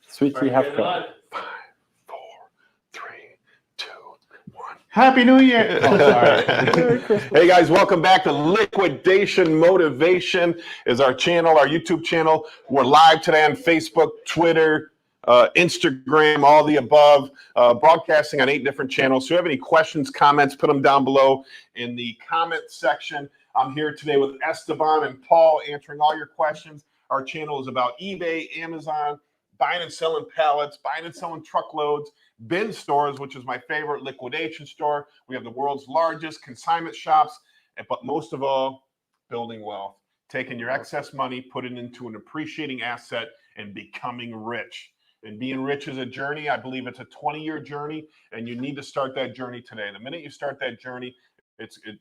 Sweet tea, have fun. 5, 4, 3, 2, 1. Happy New Year. Oh, sorry. Hey guys, welcome back to Liquidation Motivation is our channel, our YouTube channel. We're live today on Facebook, Twitter, Instagram, all the above, broadcasting on 8 different channels. So if you have any questions, comments, put them down below in the comment section. I'm here today with Esteban and Paul answering all your questions. Our channel is about eBay, Amazon, buying and selling pallets, buying and selling truckloads, bin stores, which is my favorite liquidation store. We have the world's largest consignment shops, but most of all, building wealth, taking your excess money, put it into an appreciating asset and becoming rich. And being rich is a journey. I believe it's a 20-year journey, and you need to start that journey today. The minute you start that journey,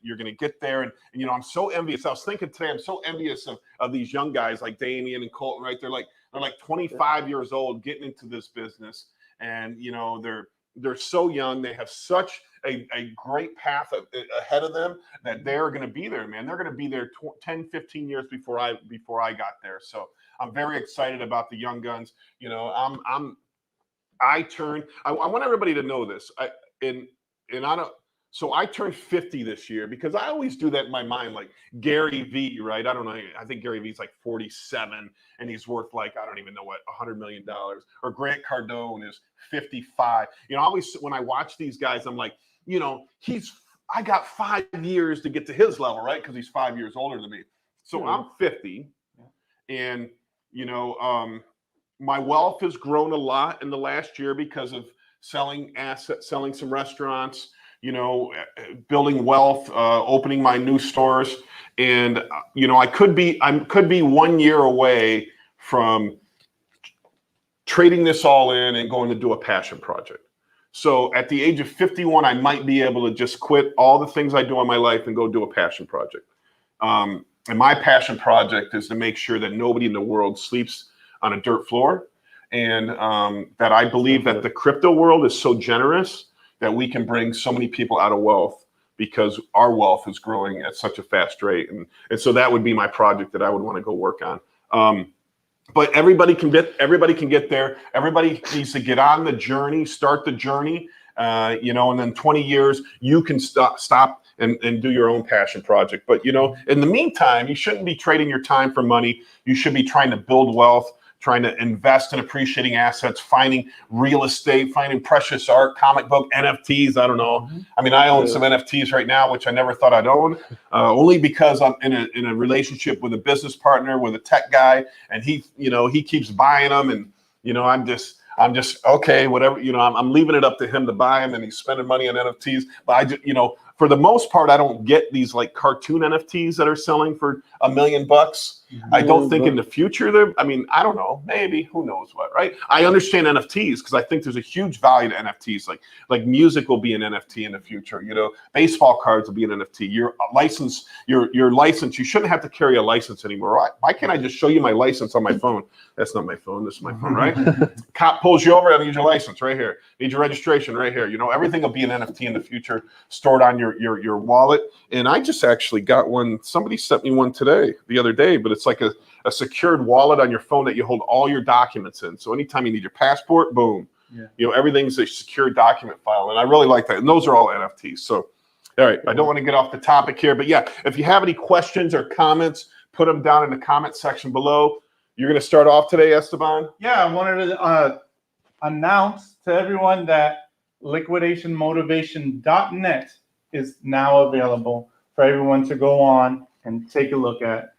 you're going to get there. And you know, I'm so envious. I was thinking today, I'm so envious of these young guys like Damien and Colton, right? They're like 25 years old getting into this business. And, you know, they're so young. They have such a great path ahead of them that they're going to be there, man. They're going to be there 10, 15 years before I got there. So I'm very excited about the young guns. You know, I want everybody to know this. So I turned 50 this year because I always do that in my mind, like Gary Vee, right? I don't know. I think Gary Vee's like 47 and he's worth like, I don't even know what, $100 million. Or Grant Cardone is 55. You know, always when I watch these guys, I'm like, you know, I got 5 years to get to his level, right? Because he's 5 years older than me. So I'm 50 and, you know, my wealth has grown a lot in the last year because of selling some restaurants, you know, building wealth, opening my new stores. And, you know, I could be 1 year away from trading this all in and going to do a passion project. So at the age of 51, I might be able to just quit all the things I do in my life and go do a passion project. And my passion project is to make sure that nobody in the world sleeps on a dirt floor. And that I believe that the crypto world is so generous that we can bring so many people out of wealth because our wealth is growing at such a fast rate. And so that would be my project that I would want to go work on. But everybody can get there. Everybody needs to get on the journey, start the journey, you know, and then 20 years, you can stop and do your own passion project. But, you know, in the meantime, you shouldn't be trading your time for money. You should be trying to build wealth, trying to invest in appreciating assets, finding real estate, finding precious art, comic book, NFTs. I don't know. I mean, I own some NFTs right now, which I never thought I'd own, only because I'm in a relationship with a business partner, with a tech guy, and he keeps buying them, and you know, I'm just okay, whatever. You know, I'm leaving it up to him to buy them, and he's spending money on NFTs. But I just, you know, for the most part, I don't get these like cartoon NFTs that are selling for $1 million. I don't think in the future I mean, I don't know, maybe, who knows what, right? I understand NFTs because I think there's a huge value to NFTs. Like music will be an NFT in the future, you know, baseball cards will be an NFT. Your license, you shouldn't have to carry a license anymore. Why can't I just show you my license on my phone? That's not my phone, this is my phone, right? Cop pulls you over, I need your license right here. Need your registration right here. You know, everything will be an NFT in the future, stored on your wallet. And I just actually got one. Somebody sent me one the other day, but it's like a secured wallet on your phone that you hold all your documents in. So anytime you need your passport, boom, you know, everything's a secure document file. And I really like that. And those are all NFTs. So, all right, I don't want to get off the topic here, but yeah, if you have any questions or comments, put them down in the comment section below. You're going to start off today, Esteban? Yeah, I wanted to announce to everyone that liquidationmotivation.net is now available for everyone to go on and take a look at.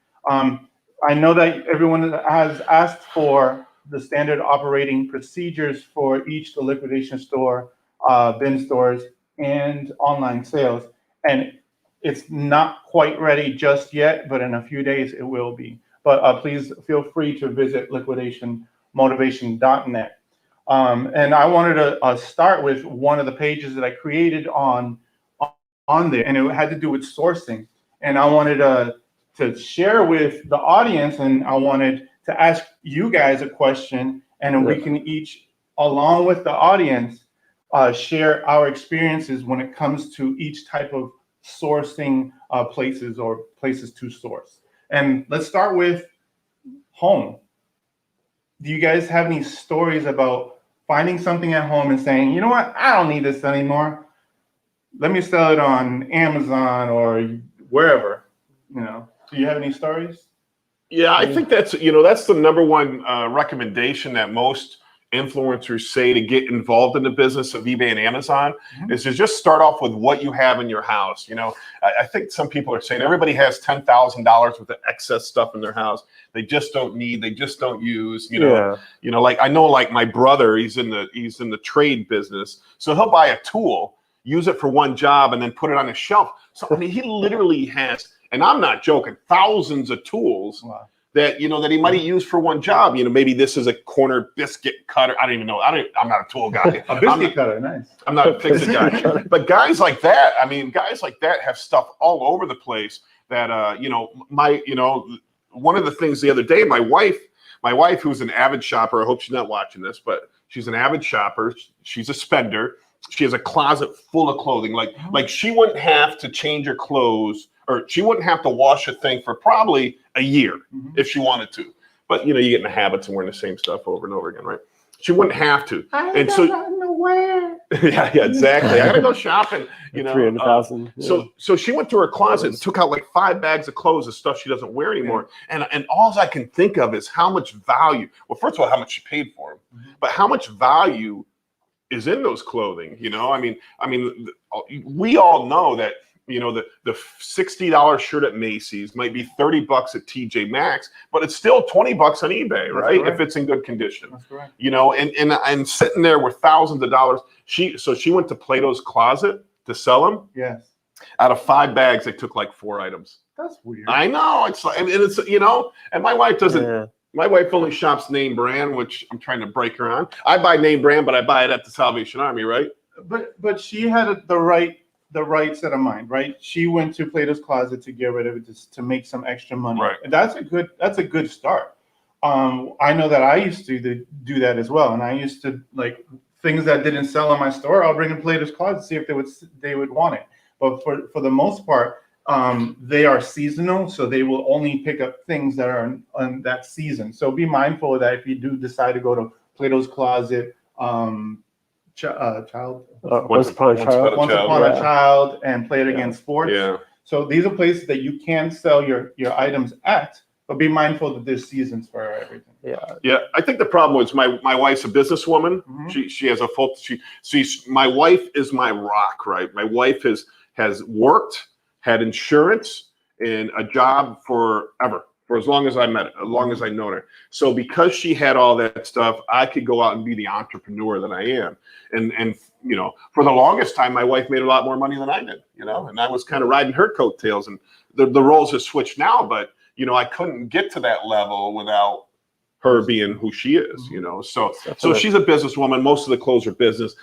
I know that everyone has asked for the standard operating procedures for each the liquidation store, bin stores, and online sales. And it's not quite ready just yet, but in a few days it will be. But please feel free to visit liquidationmotivation.net. And I wanted to start with one of the pages that I created on there, and it had to do with sourcing. And I wanted to share with the audience, and I wanted to ask you guys a question, and then we can each, along with the audience, share our experiences when it comes to each type of sourcing places or places to source. And let's start with home. do you guys have any stories about finding something at home and saying, you know what, I don't need this anymore. Let me sell it on Amazon or wherever, you know? Do you have any stories? Yeah, I think that's the number one recommendation that most influencers say to get involved in the business of eBay and Amazon is to just start off with what you have in your house. I think some people are saying everybody has $10,000 worth of excess stuff in their house. They just don't need, they just don't use, like I know, like my brother, he's in the trade business. So he'll buy a tool, use it for one job, and then put it on a shelf. So I mean, he literally has, and I'm not joking, thousands of tools. Wow. That that he might have used for one job. Maybe this is a corner biscuit cutter. I don't even know. I'm not a tool guy. A biscuit cutter, nice. I'm not a fix-it guy. But guys like that, have stuff all over the place. That one of the things the other day, my wife, who's an avid shopper. I hope she's not watching this, but she's an avid shopper. She's a spender. She has a closet full of clothing. Like she wouldn't have to change her clothes, or she wouldn't have to wash a thing for probably a year if she wanted to. But you get in the habits of wearing the same stuff over and over again, right? She wouldn't have to. Yeah, exactly. I gotta go shopping. 300,000. So she went through her closet and took out like 5 bags of clothes of stuff she doesn't wear anymore. And all I can think of is how much value. Well, first of all, how much she paid for them, but how much value is in those clothing. I mean, we all know that. The $60 shirt at Macy's might be $30 at TJ Maxx, but it's still $20 on eBay, right? If it's in good condition. That's correct. And sitting there with thousands of dollars. She went to Plato's Closet to sell them. Yes. Out of 5 bags, they took like 4 items. That's weird. I know. It's like, and it's and my wife doesn't. Yeah. My wife only shops name brand, which I'm trying to break her on. I buy name brand, but I buy it at the Salvation Army, right? But she had the right set of mind, right? She went to Plato's Closet to get rid of it to make some extra money. Right. And that's a good start. I know that I used to do that as well, and I used to like things that didn't sell in my store. I'll bring in Plato's Closet, see if they would want it. But for the most part, they are seasonal, so they will only pick up things that are on that season. So be mindful of that if you do decide to go to Plato's Closet. Once Upon a Child, and Play It Again Sports. Yeah. So these are places that you can sell your items at, but be mindful that there's seasons for everything. Yeah. I think the problem was my wife's a businesswoman. She has a full. My wife is my rock, right? My wife has worked, had insurance, and a job forever. For as long as I met her, as long as I known her. So because she had all that stuff, I could go out and be the entrepreneur that I am. And for the longest time, my wife made a lot more money than I did, and I was kind of riding her coattails, and the roles have switched now, but, I couldn't get to that level without her being who she is, So she's a businesswoman. Most of the clothes are business.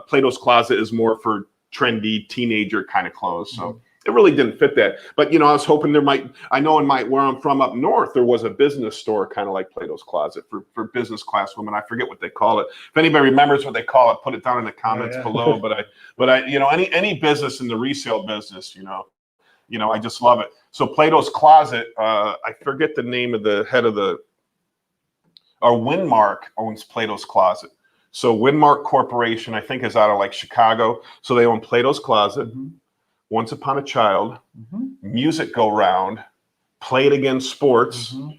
Plato's Closet is more for trendy teenager kind of clothes. So it really didn't fit that. But, I was hoping I know where I'm from up north, there was a business store kind of like Plato's Closet for business class women. I forget what they call it. If anybody remembers what they call it, put it down in the comments below. But I any business in the resale business, I just love it. So Plato's Closet, I forget the name of the head of Winmark owns Plato's Closet. So Winmark Corporation, I think, is out of like Chicago. So they own Plato's Closet. Once Upon a Child, Music Go Round, Play It Again Sports, and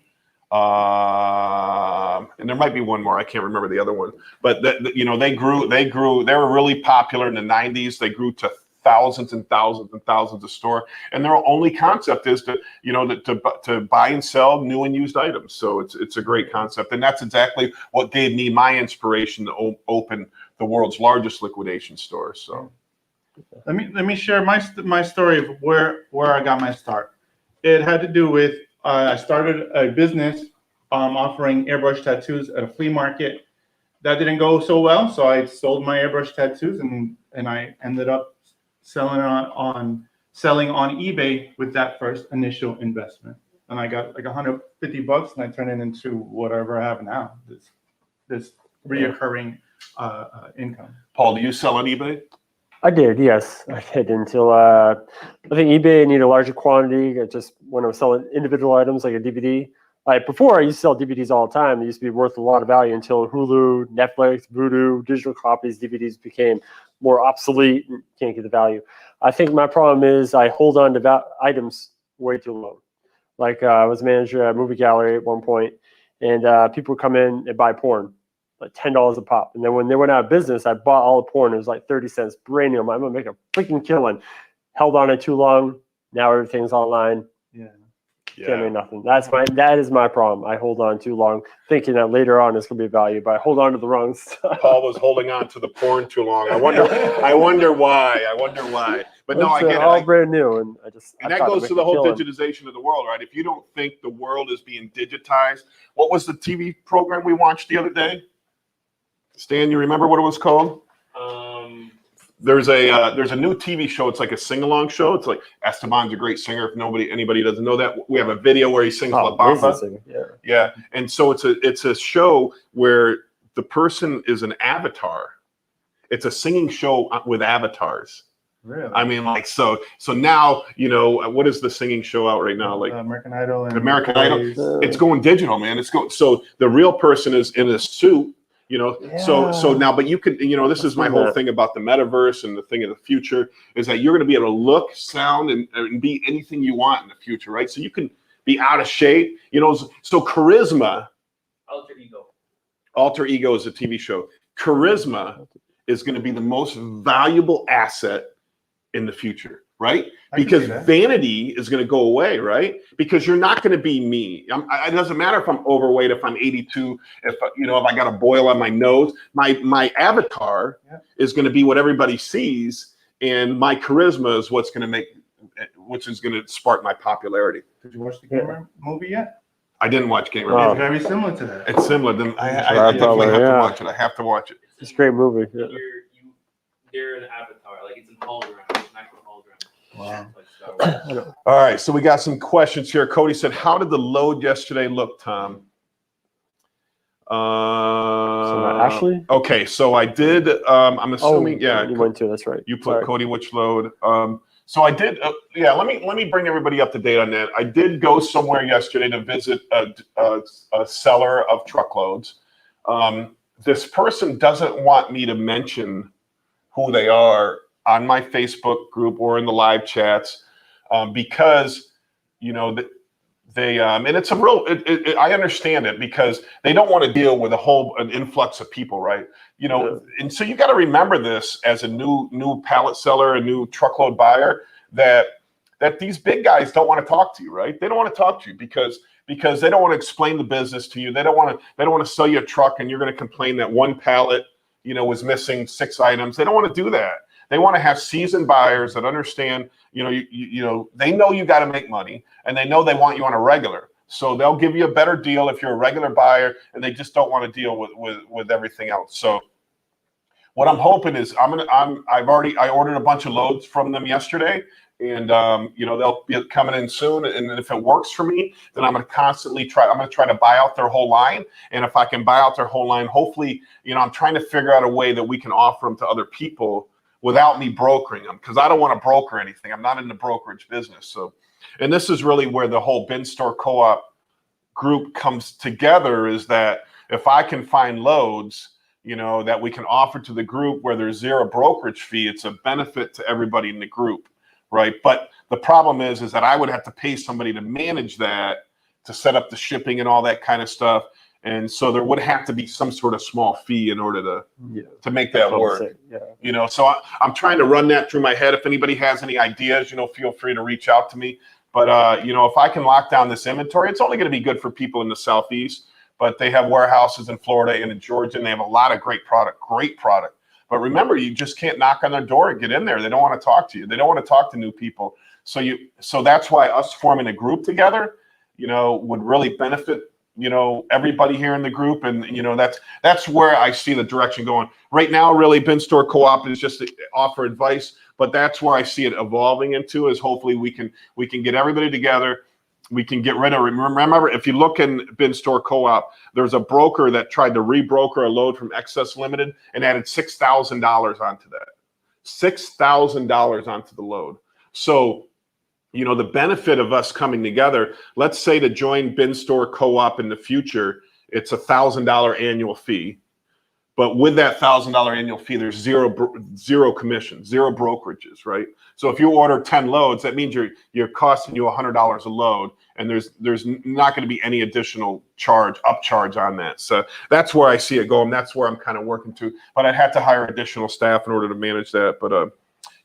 there might be one more. I can't remember the other one. But they grew. They were really popular in the 90s. They grew to thousands and thousands and thousands of store. And their only concept is to buy and sell new and used items. So it's a great concept, and that's exactly what gave me my inspiration to open the world's largest liquidation store. So. Let me share my story of where I got my start. It had to do with I started a business offering airbrush tattoos at a flea market. That didn't go so well, so I sold my airbrush tattoos and I ended up selling on eBay with that first initial investment. And I got like $150 and I turned it into whatever I have now. This reoccurring income. Paul, do you sell on eBay? I did, yes. I did until I think eBay needed a larger quantity. Just when I was selling individual items like a DVD, Like before, I used to sell DVDs all the time. They used to be worth a lot of value until Hulu, Netflix, Vudu, digital copies, DVDs became more obsolete and can't get the value. I think my problem is I hold on to items way too long. Like I was manager at a movie gallery at one point, and people would come in and buy porn, like $10 a pop. And then when they went out of business, I bought all the porn. It was like 30 cents, brand new. I'm gonna make a freaking killing. Held on it too long. Now everything's online. Can't make nothing. That is my problem. I hold on too long, thinking that later on it's gonna be value, but I hold on to the wrong stuff. Paul was holding on to the porn too long. I wonder why. But no, I get it. All brand new, and that goes to the whole digitization of the world, right? If you don't think the world is being digitized, what was the TV program we watched the other day? Stan, you remember what it was called? There's a new TV show. It's like a sing-along show. It's like Esteban's a great singer. If anybody doesn't know that, we have a video where he sings La Bamba. Yeah. And so it's a show where the person is an avatar. It's a singing show with avatars. Really? I mean, like, so now, what is the singing show out right now? Like American Idol. American Idol. It's going digital, man. So the real person is in a suit. So now, but you could, this is my whole thing about the metaverse and the thing of the future is that you're going to be able to look, sound, and be anything you want in the future, right? So you can be out of shape, so Charisma. Alter Ego is a TV show. Charisma is going to be the most valuable asset in the future, right? Because vanity is going to go away, right? Because you're not going to be me. It doesn't matter if I'm overweight, if I'm 82, if I got a boil on my nose. My avatar is going to be what everybody sees, and my charisma is which is going to spark my popularity. Did you watch the Gamer movie yet? I didn't watch Gamer. It's very similar to that. It's similar. Then I definitely have to watch it. I have to watch it. It's a great movie. Yeah. You're an avatar, like it's an hologram, it's an actual hologram. Wow. All right, so we got some questions here. Cody said, "How did the load yesterday look, Tom?" Ashley. Okay, so I did. I'm assuming, you went to. That's right. You put Cody which load. So I did. Let me bring everybody up to date on that. I did go somewhere yesterday to visit a seller of truckloads. This person doesn't want me to mention who they are on my Facebook group or in the live chats because they and it's a real. I understand it because they don't want to deal with an influx of people, right? And so you got to remember this as a new pallet seller, a new truckload buyer, that these big guys don't want to talk to you, right? They don't want to talk to you because they don't want to explain the business to you. They don't want to sell you a truck and you're going to complain that one pallet, was missing 6 items. They don't want to do that. They want to have seasoned buyers that understand, they know you got to make money and they know they want you on a regular. So they'll give you a better deal if you're a regular buyer and they just don't want to deal with everything else. So what I'm hoping is I ordered a bunch of loads from them yesterday and they'll be coming in soon. And if it works for me, then I'm going to try to buy out their whole line. And if I can buy out their whole line, hopefully, I'm trying to figure out a way that we can offer them to other people without me brokering them, because I don't want to broker anything. I'm not in the brokerage business. So, and this is really where the whole Bin Store Co-op group comes together, is that if I can find loads, that we can offer to the group where there's zero brokerage fee, it's a benefit to everybody in the group, right? But the problem is that I would have to pay somebody to manage that, to set up the shipping and all that kind of stuff. And so there would have to be some sort of small fee in order to make that work. So I'm trying to run that through my head. If anybody has any ideas, feel free to reach out to me. But, if I can lock down this inventory, it's only going to be good for people in the Southeast. But they have warehouses in Florida and in Georgia, and they have a lot of great product. But remember, you just can't knock on their door and get in there. They don't want to talk to you. They don't want to talk to new people. So that's why us forming a group together, would really benefit everybody here in the group. And, that's where I see the direction going. Right now, really, Bin Store Co-op is just to offer advice, but that's where I see it evolving into, is hopefully we can get everybody together. We can get rid of, remember, if you look in Bin Store Co-op, there's a broker that tried to rebroker a load from Excess Limited and added $6,000 onto that. $6,000 onto the load. So you know, the benefit of us coming together, let's say to join Bin Store Co-op in the future, it's $1,000 annual fee. But with that $1,000 annual fee, there's zero commission, zero brokerages, right? So if you order 10 loads, that means you're costing you $100 a load, and there's not going to be any additional upcharge on that. So that's where I see it going. That's where I'm kind of working to. But I'd have to hire additional staff in order to manage that. But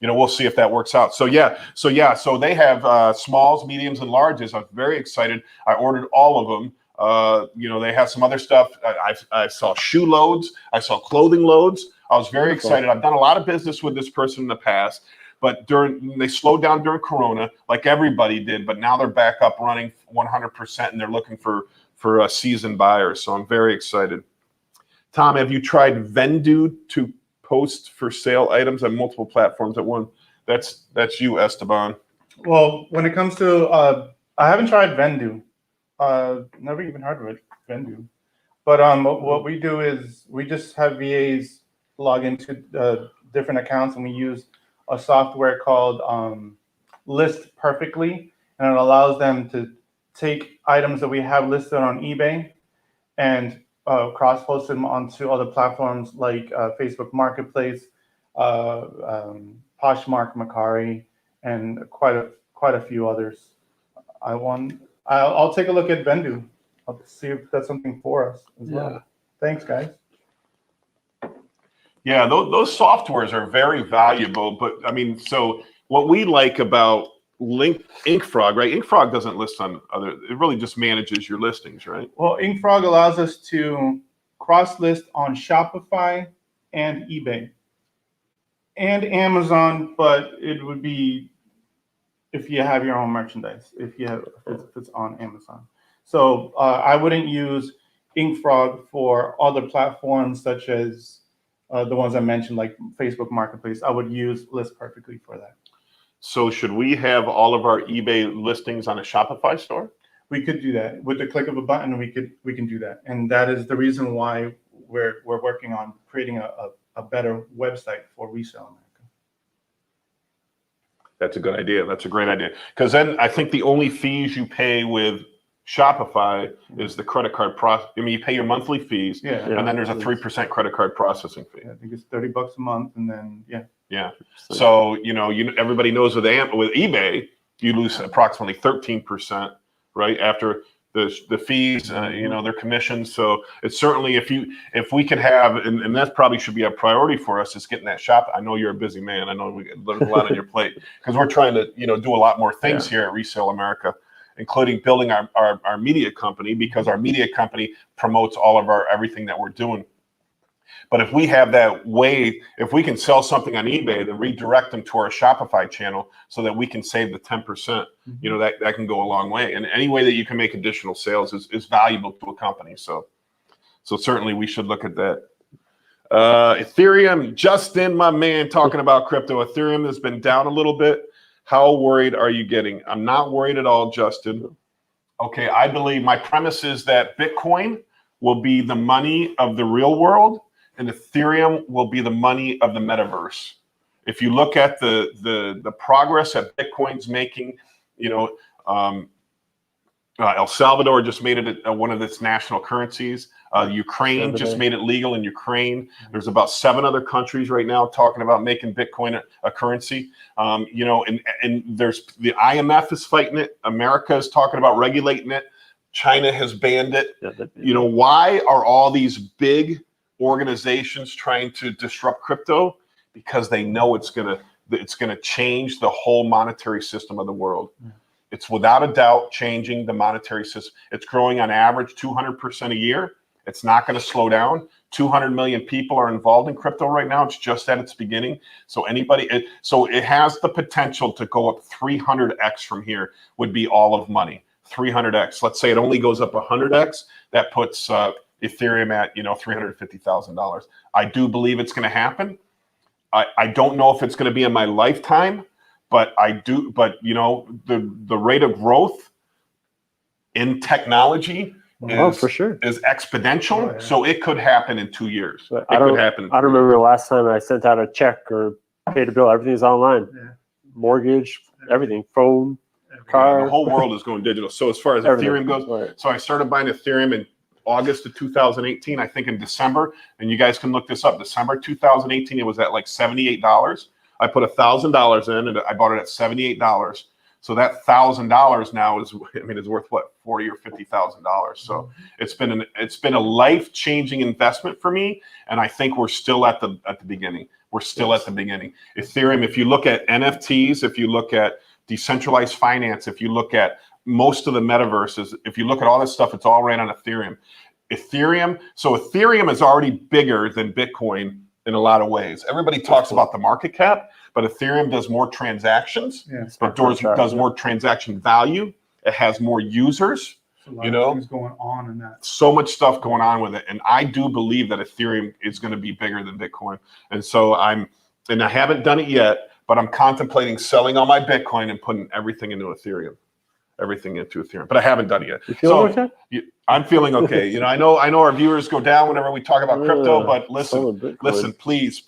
you know, we'll see if that works out. So they have smalls, mediums, and larges. I'm very excited. I ordered all of them. You know, they have some other stuff. I saw shoe loads. I saw clothing loads. I was very excited. I've done a lot of business with this person in the past, but they slowed down during Corona, like everybody did. But now they're back up running 100%, and they're looking for a seasoned buyers. So I'm very excited. Tom, have you tried Vendoo to post for sale items on multiple platforms at once? That's you, Esteban. Well, when it comes to, I haven't tried Vendoo. Never even heard of it, Vendoo. But what we do is we just have VAs log into different accounts, and we use a software called List Perfectly, and it allows them to take items that we have listed on eBay and cross-post them onto other platforms like Facebook Marketplace, Poshmark, Mercari, and quite a few others. I'll take a look at Vendoo. I'll see if that's something for us as well. Thanks, guys. Yeah, those softwares are very valuable. But I mean, so what we like about InkFrog, right? InkFrog doesn't list on other. It really just manages your listings, right? Well, InkFrog allows us to cross-list on Shopify and eBay and Amazon, but it would be if you have your own merchandise, if it's on Amazon. So I wouldn't use InkFrog for other platforms such as the ones I mentioned, like Facebook Marketplace. I would use List Perfectly for that. So should we have all of our eBay listings on a Shopify store? We could do that with the click of a button. We can do that, and that is the reason why we're working on creating a better website for Resale America. That's a good idea. That's a great idea. Because then I think the only fees you pay with Shopify is the credit card process. I mean, you pay your monthly fees, and then there's a 3% credit card processing fee. I think it's $30 a month, and then Yeah. So everybody knows with eBay, you lose approximately 13%, right, after the fees, their commissions. So it's certainly if we could have, and that probably should be a priority for us, is getting that shop. I know you're a busy man. I know there's a lot on your plate because we're trying to do a lot more things here at Resale America, including building our media company, because our media company promotes all of everything that we're doing. But if we have that way, if we can sell something on eBay, then redirect them to our Shopify channel so that we can save the 10%, that can go a long way. And any way that you can make additional sales is valuable to a company. So certainly we should look at that. Ethereum, Justin, my man, talking about crypto. Ethereum has been down a little bit. How worried are you getting? I'm not worried at all, Justin. Okay, I believe my premise is that Bitcoin will be the money of the real world, and Ethereum will be the money of the metaverse. If you look at the progress that Bitcoin's making, El Salvador just made it one of its national currencies. Ukraine just made it legal in Ukraine. There's about 7 other countries right now talking about making Bitcoin a currency. And there's the IMF is fighting it. America is talking about regulating it. China has banned it. Why are all these big organizations trying to disrupt crypto? Because they know it's gonna change the whole monetary system of the world. It's without a doubt changing the monetary system. It's growing on average 200% a year. It's not going to slow down. 200 million people are involved in crypto right now. It's just at its beginning. So it has the potential to go up 300x from here. Would be all of money. 300x. Let's say it only goes up 100x. That puts Ethereum at $350,000. I do believe it's going to happen. I don't know if it's going to be in my lifetime, but I do. But the rate of growth in technology for sure is exponential. So it could happen in 2 years. I don't remember the last time I sent out a check or paid a bill. Everything's online. Mortgage, everything, phone. car. the whole world is going digital. So as far as Everything. Ethereum goes, Right. so I started buying Ethereum in August of 2018, I think in December, and you guys can look this up. December 2018, it was at like $78. I put $1,000 in, and I bought it at $78. So that $1,000 now is worth what, $40,000 or $50,000. So it's been a life-changing investment for me, and I think we're still at the beginning. We're still at the beginning. Ethereum, if you look at NFTs, if you look at decentralized finance, if you look at most of the metaverses, if you look at all this stuff, it's all ran on Ethereum. So Ethereum is already bigger than Bitcoin in a lot of ways. Everybody talks about the market cap, but Ethereum does more transactions. Yeah. It does more transaction value. It has more users. A lot You of know? things going on in that. So much stuff going on with it. And I do believe that Ethereum is going to be bigger than Bitcoin. And so I haven't done it yet, but I'm contemplating selling all my Bitcoin and putting everything into Ethereum. But I haven't done it yet. You feeling So, okay? I'm feeling okay. I know our viewers go down whenever we talk about crypto, but listen, please,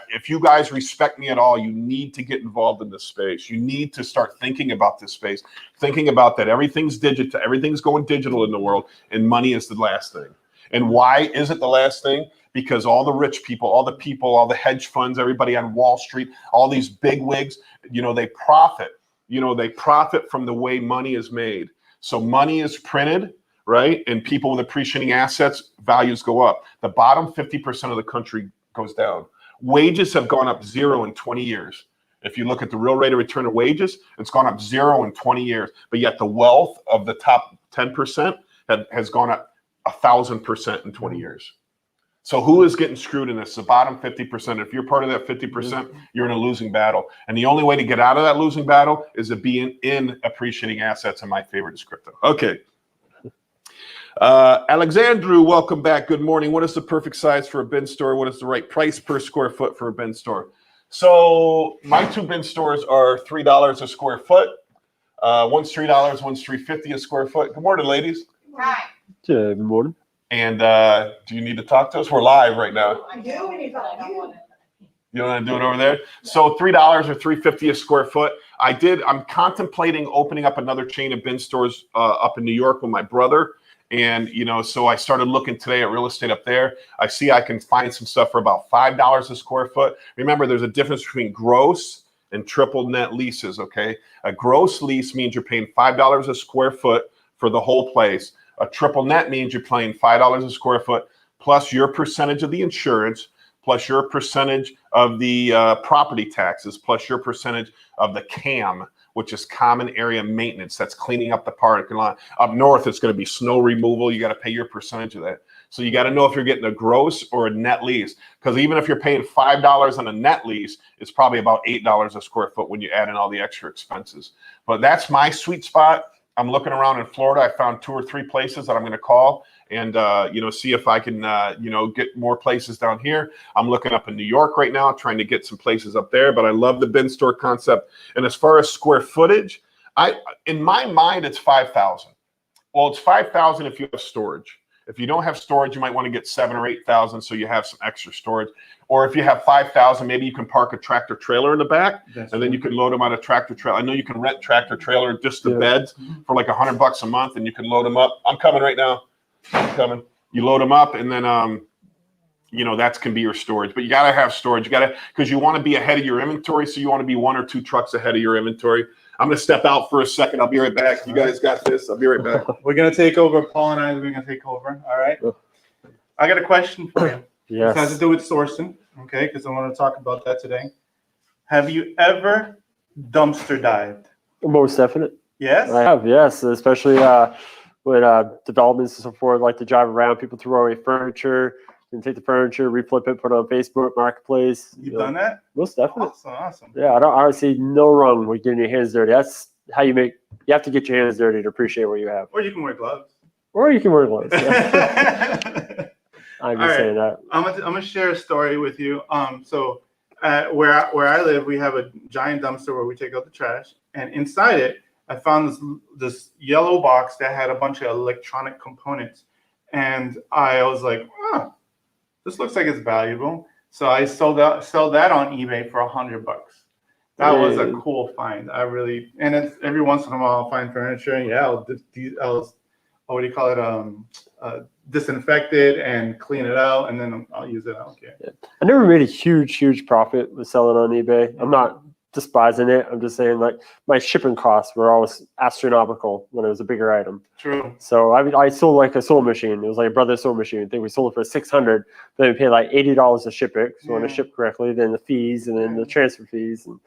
if you guys respect me at all, you need to get involved in this space. You need to start thinking about this space, thinking about that everything's digital, everything's going digital in the world, and money is the last thing. And why is it the last thing? Because all the rich people, all the hedge funds, everybody on Wall Street, all these big wigs, they profit. They profit from the way money is made. So money is printed, right? And people with appreciating assets, values go up. The bottom 50% of the country goes down. Wages have gone up 0 in 20 years. If you look at the real rate of return of wages, it's gone up 0 in 20 years. But yet the wealth of the top 10% has gone up 1,000% in 20 years. So who is getting screwed in this? The bottom 50%. If you're part of that 50%, you're in a losing battle. And the only way to get out of that losing battle is to be in appreciating assets. And my favorite is crypto. Okay. Alexandru, welcome back. Good morning. What is the perfect size for a bin store? What is the right price per square foot for a bin store? So my 2 bin stores are $3 a square foot. One's $3, one's $3.50 a square foot. Good morning, ladies. Hi. Good morning. And do you need to talk to us? We're live right now. I do when you talk. You want to do it over there? So $3 or $3.50 a square foot. I'm contemplating opening up another chain of bin stores up in New York with my brother. And, so I started looking today at real estate up there. I see I can find some stuff for about $5 a square foot. Remember, there's a difference between gross and triple net leases, okay? A gross lease means you're paying $5 a square foot for the whole place. A triple net means you're paying $5 a square foot plus your percentage of the insurance, plus your percentage of the property taxes, plus your percentage of the CAM, which is common area maintenance. That's cleaning up the parking lot. Up north, it's going to be snow removal. You got to pay your percentage of that. So you got to know if you're getting a gross or a net lease, because even if you're paying $5 on a net lease, it's probably about $8 a square foot when you add in all the extra expenses. But that's my sweet spot. I'm looking around in Florida. I found 2 or 3 places that I'm going to call and, see if I can, get more places down here. I'm looking up in New York right now, trying to get some places up there, but I love the bin store concept. And as far as square footage, in my mind, it's 5,000. Well, it's 5,000 if you have storage. If you don't have storage, you might want to get 7,000 or 8,000 so you have some extra storage. Or if you have 5,000, maybe you can park a tractor trailer in the back, and then you can load them on a tractor trailer. I know you can rent tractor trailer, just the beds, for like $100 a month, and you can load them up. I'm coming right now. I'm coming. You load them up, and then that can be your storage. But you got to have storage. Because you want to be ahead of your inventory, so you want to be 1 or 2 trucks ahead of your inventory. I'm going to step out for a second. I'll be right back. You guys got this. I'll be right back. We're going to take over. Paul and I are going to take over. All right. I got a question for you. Yes. It has to do with sourcing, okay? Because I want to talk about that today. Have you ever dumpster dived? Most definite. Yes? I have, yes. Especially with developments and so forth, like to drive around, people throw away furniture, and take the furniture, reflip it, put it on Facebook Marketplace. You've done that? Most definite. Awesome. Yeah, I see no wrong with getting your hands dirty. That's how you have to get your hands dirty to appreciate what you have. Or you can wear gloves. Or you can wear gloves. Yeah. I'm just saying that. I'm gonna share a story with you. So where I live, we have a giant dumpster where we take out the trash, and inside it, I found this yellow box that had a bunch of electronic components, and I was like, this looks like it's valuable. So I sell that on eBay for $100. That was a And- cool find. I really, and it's every once in a while I'll find furniture and yeah, I'll what do you call it? Disinfect it and clean it out, and then I'll use it. I don't care. I never made a huge profit with selling on eBay. I'm not despising it. I'm just saying, like, my shipping costs were always astronomical when it was a bigger item. True. So I sold like a sewing machine. It was like a brother's sewing machine. I think we sold it for $600. Then we paid like $80 to ship it. So when it Yeah. shipped correctly, then the fees and then the transfer fees. And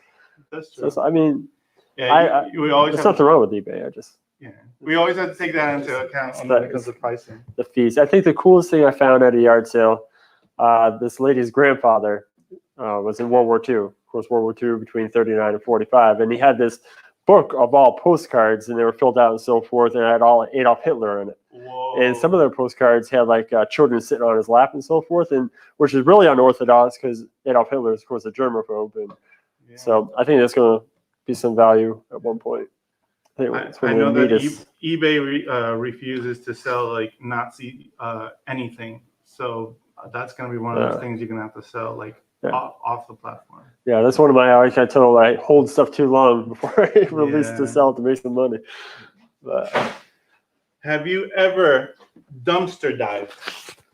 That's true. so I mean, Yeah, we always there's have nothing wrong with eBay. I just yeah, we always have to take that into account when it comes to pricing. the fees. I think the coolest thing I found at a yard sale, this lady's grandfather was in World War II. Of course, World War II between 39 and 45, and he had this book of all postcards, and they were filled out and so forth, and it had all Adolf Hitler in it. Whoa. And some of their postcards had like children sitting on his lap and so forth, and which is really unorthodox because Adolf Hitler is, of course, a germaphobe, and Yeah. so I think that's going to be some value at one point. I think it's I one know of the that neatest. eBay refuses to sell like Nazi anything, so that's going to be one of those Yeah. things you're going to have to sell like Yeah. off the platform. Yeah, that's one of my. I tell them I hold stuff too long before I release Yeah. to sell it to make some money. But Have you ever dumpster dived?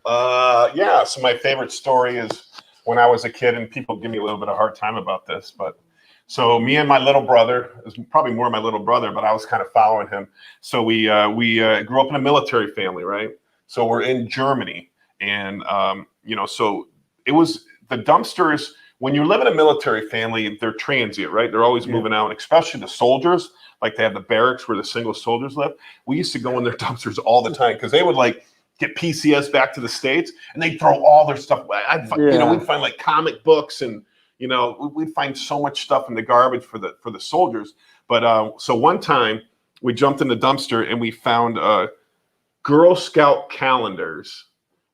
Yeah. So my favorite story is when I was a kid, and people give me a little bit of a hard time about this, but so me and my little brother, it was probably more my little brother, but I was kind of following him. So we grew up in a military family, right? So we're in Germany, and so it was the dumpsters. When you live in a military family, they're transient, right? They're always Yeah. moving out, especially the soldiers. Like they have the barracks where the single soldiers live. We used to go in their dumpsters all the time because they would like get PCS back to the States and they'd throw all their stuff away. Yeah. We'd find like comic books and we'd find so much stuff in the garbage for the soldiers. But so one time we jumped in the dumpster and we found Girl Scout calendars,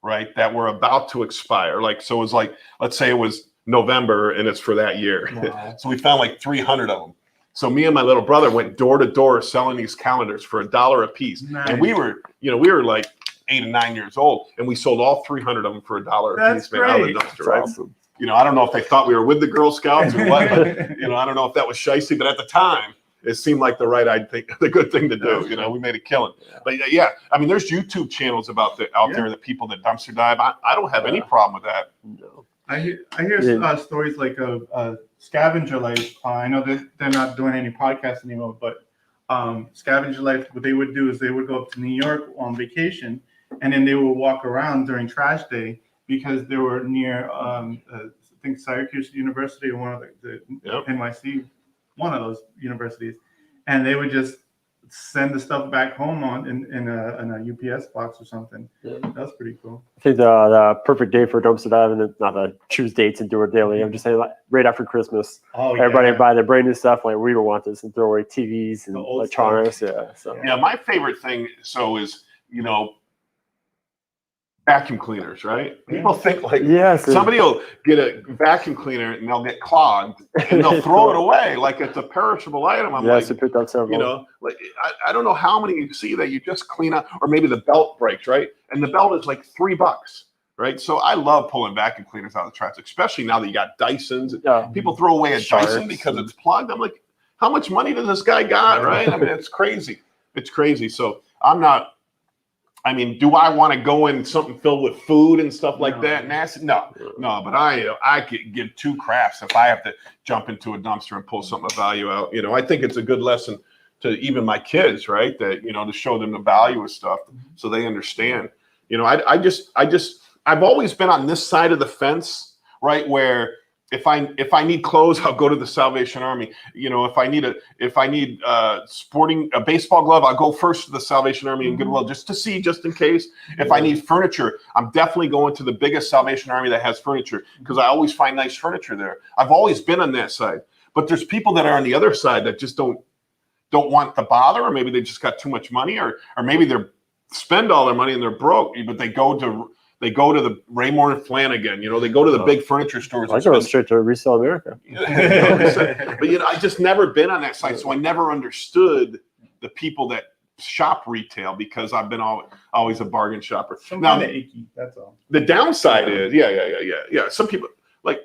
right, that were about to expire. Like, so it was like, let's say it was November and it's for that year. Wow. So we found like 300 of them. So me and my little brother went door to door selling these calendars for $1 a piece. Nice. And we were like 8 and 9 years old, and we sold all 300 of them for $1 a That's piece, man, out of the great. dumpster, it's right? awesome. I don't know if they thought we were with the Girl Scouts or what, but I don't know if that was shicey, but at the time it seemed like the good thing to do. We made a killing. Yeah. But yeah, I mean, there's YouTube channels out there that people that dumpster dive. I don't have any problem with that. No. I hear Yeah. stories like of Scavenger Life. I know that they're not doing any podcasts anymore, but Scavenger Life, what they would do is they would go up to New York on vacation, and then they would walk around during trash day because they were near, I think, Syracuse University or one of the Yep. NYC, one of those universities, and they would just send the stuff back home in a UPS box or something. Yeah. That's pretty cool. I think the perfect day for dumpster diving, not to choose dates and do it daily. I'm just saying, like, right after Christmas, Oh, everybody yeah. buy their brand new stuff. Like, we don't want this, and throw away TVs and The old electronics. Yeah. So Yeah, my favorite thing is vacuum cleaners, right? People think like yes, somebody will get a vacuum cleaner and they'll get clogged and they'll throw it away like it's a perishable item. I'm yes, like, we picked up several. like I don't know how many you see that you just clean up, or maybe the belt breaks, right? And the belt is like $3, right? So I love pulling vacuum cleaners out of the trash, especially now that you got Dysons. Yeah. People throw away a Sharks Dyson because and- it's plugged. I'm like, how much money does this guy got, right? I mean, it's crazy. It's crazy. So do I want to go in something filled with food and stuff like No. that? Nasty? No, but I could give two craps if I have to jump into a dumpster and pull something of value out. I think it's a good lesson to even my kids, right? That, to show them the value of stuff so they understand. I've always been on this side of the fence, right? Where if I need clothes, I'll go to the Salvation Army. If I need a baseball glove, I'll go first to the Salvation Army and Goodwill just in case. If I need furniture, I'm definitely going to the biggest Salvation Army that has furniture because I always find nice furniture there. I've always been on that side, but there's people that are on the other side that just don't want the bother, or maybe they just got too much money, or maybe they're spend all their money and they're broke, but they go to the Raymore and Flanagan, they go to the big furniture stores. I and go spend- straight to Resell America. but I just never been on that side, so I never understood the people that shop retail because I've been always a bargain shopper. Some Now, kind of icky. That's all. the downside is, yeah. Some people like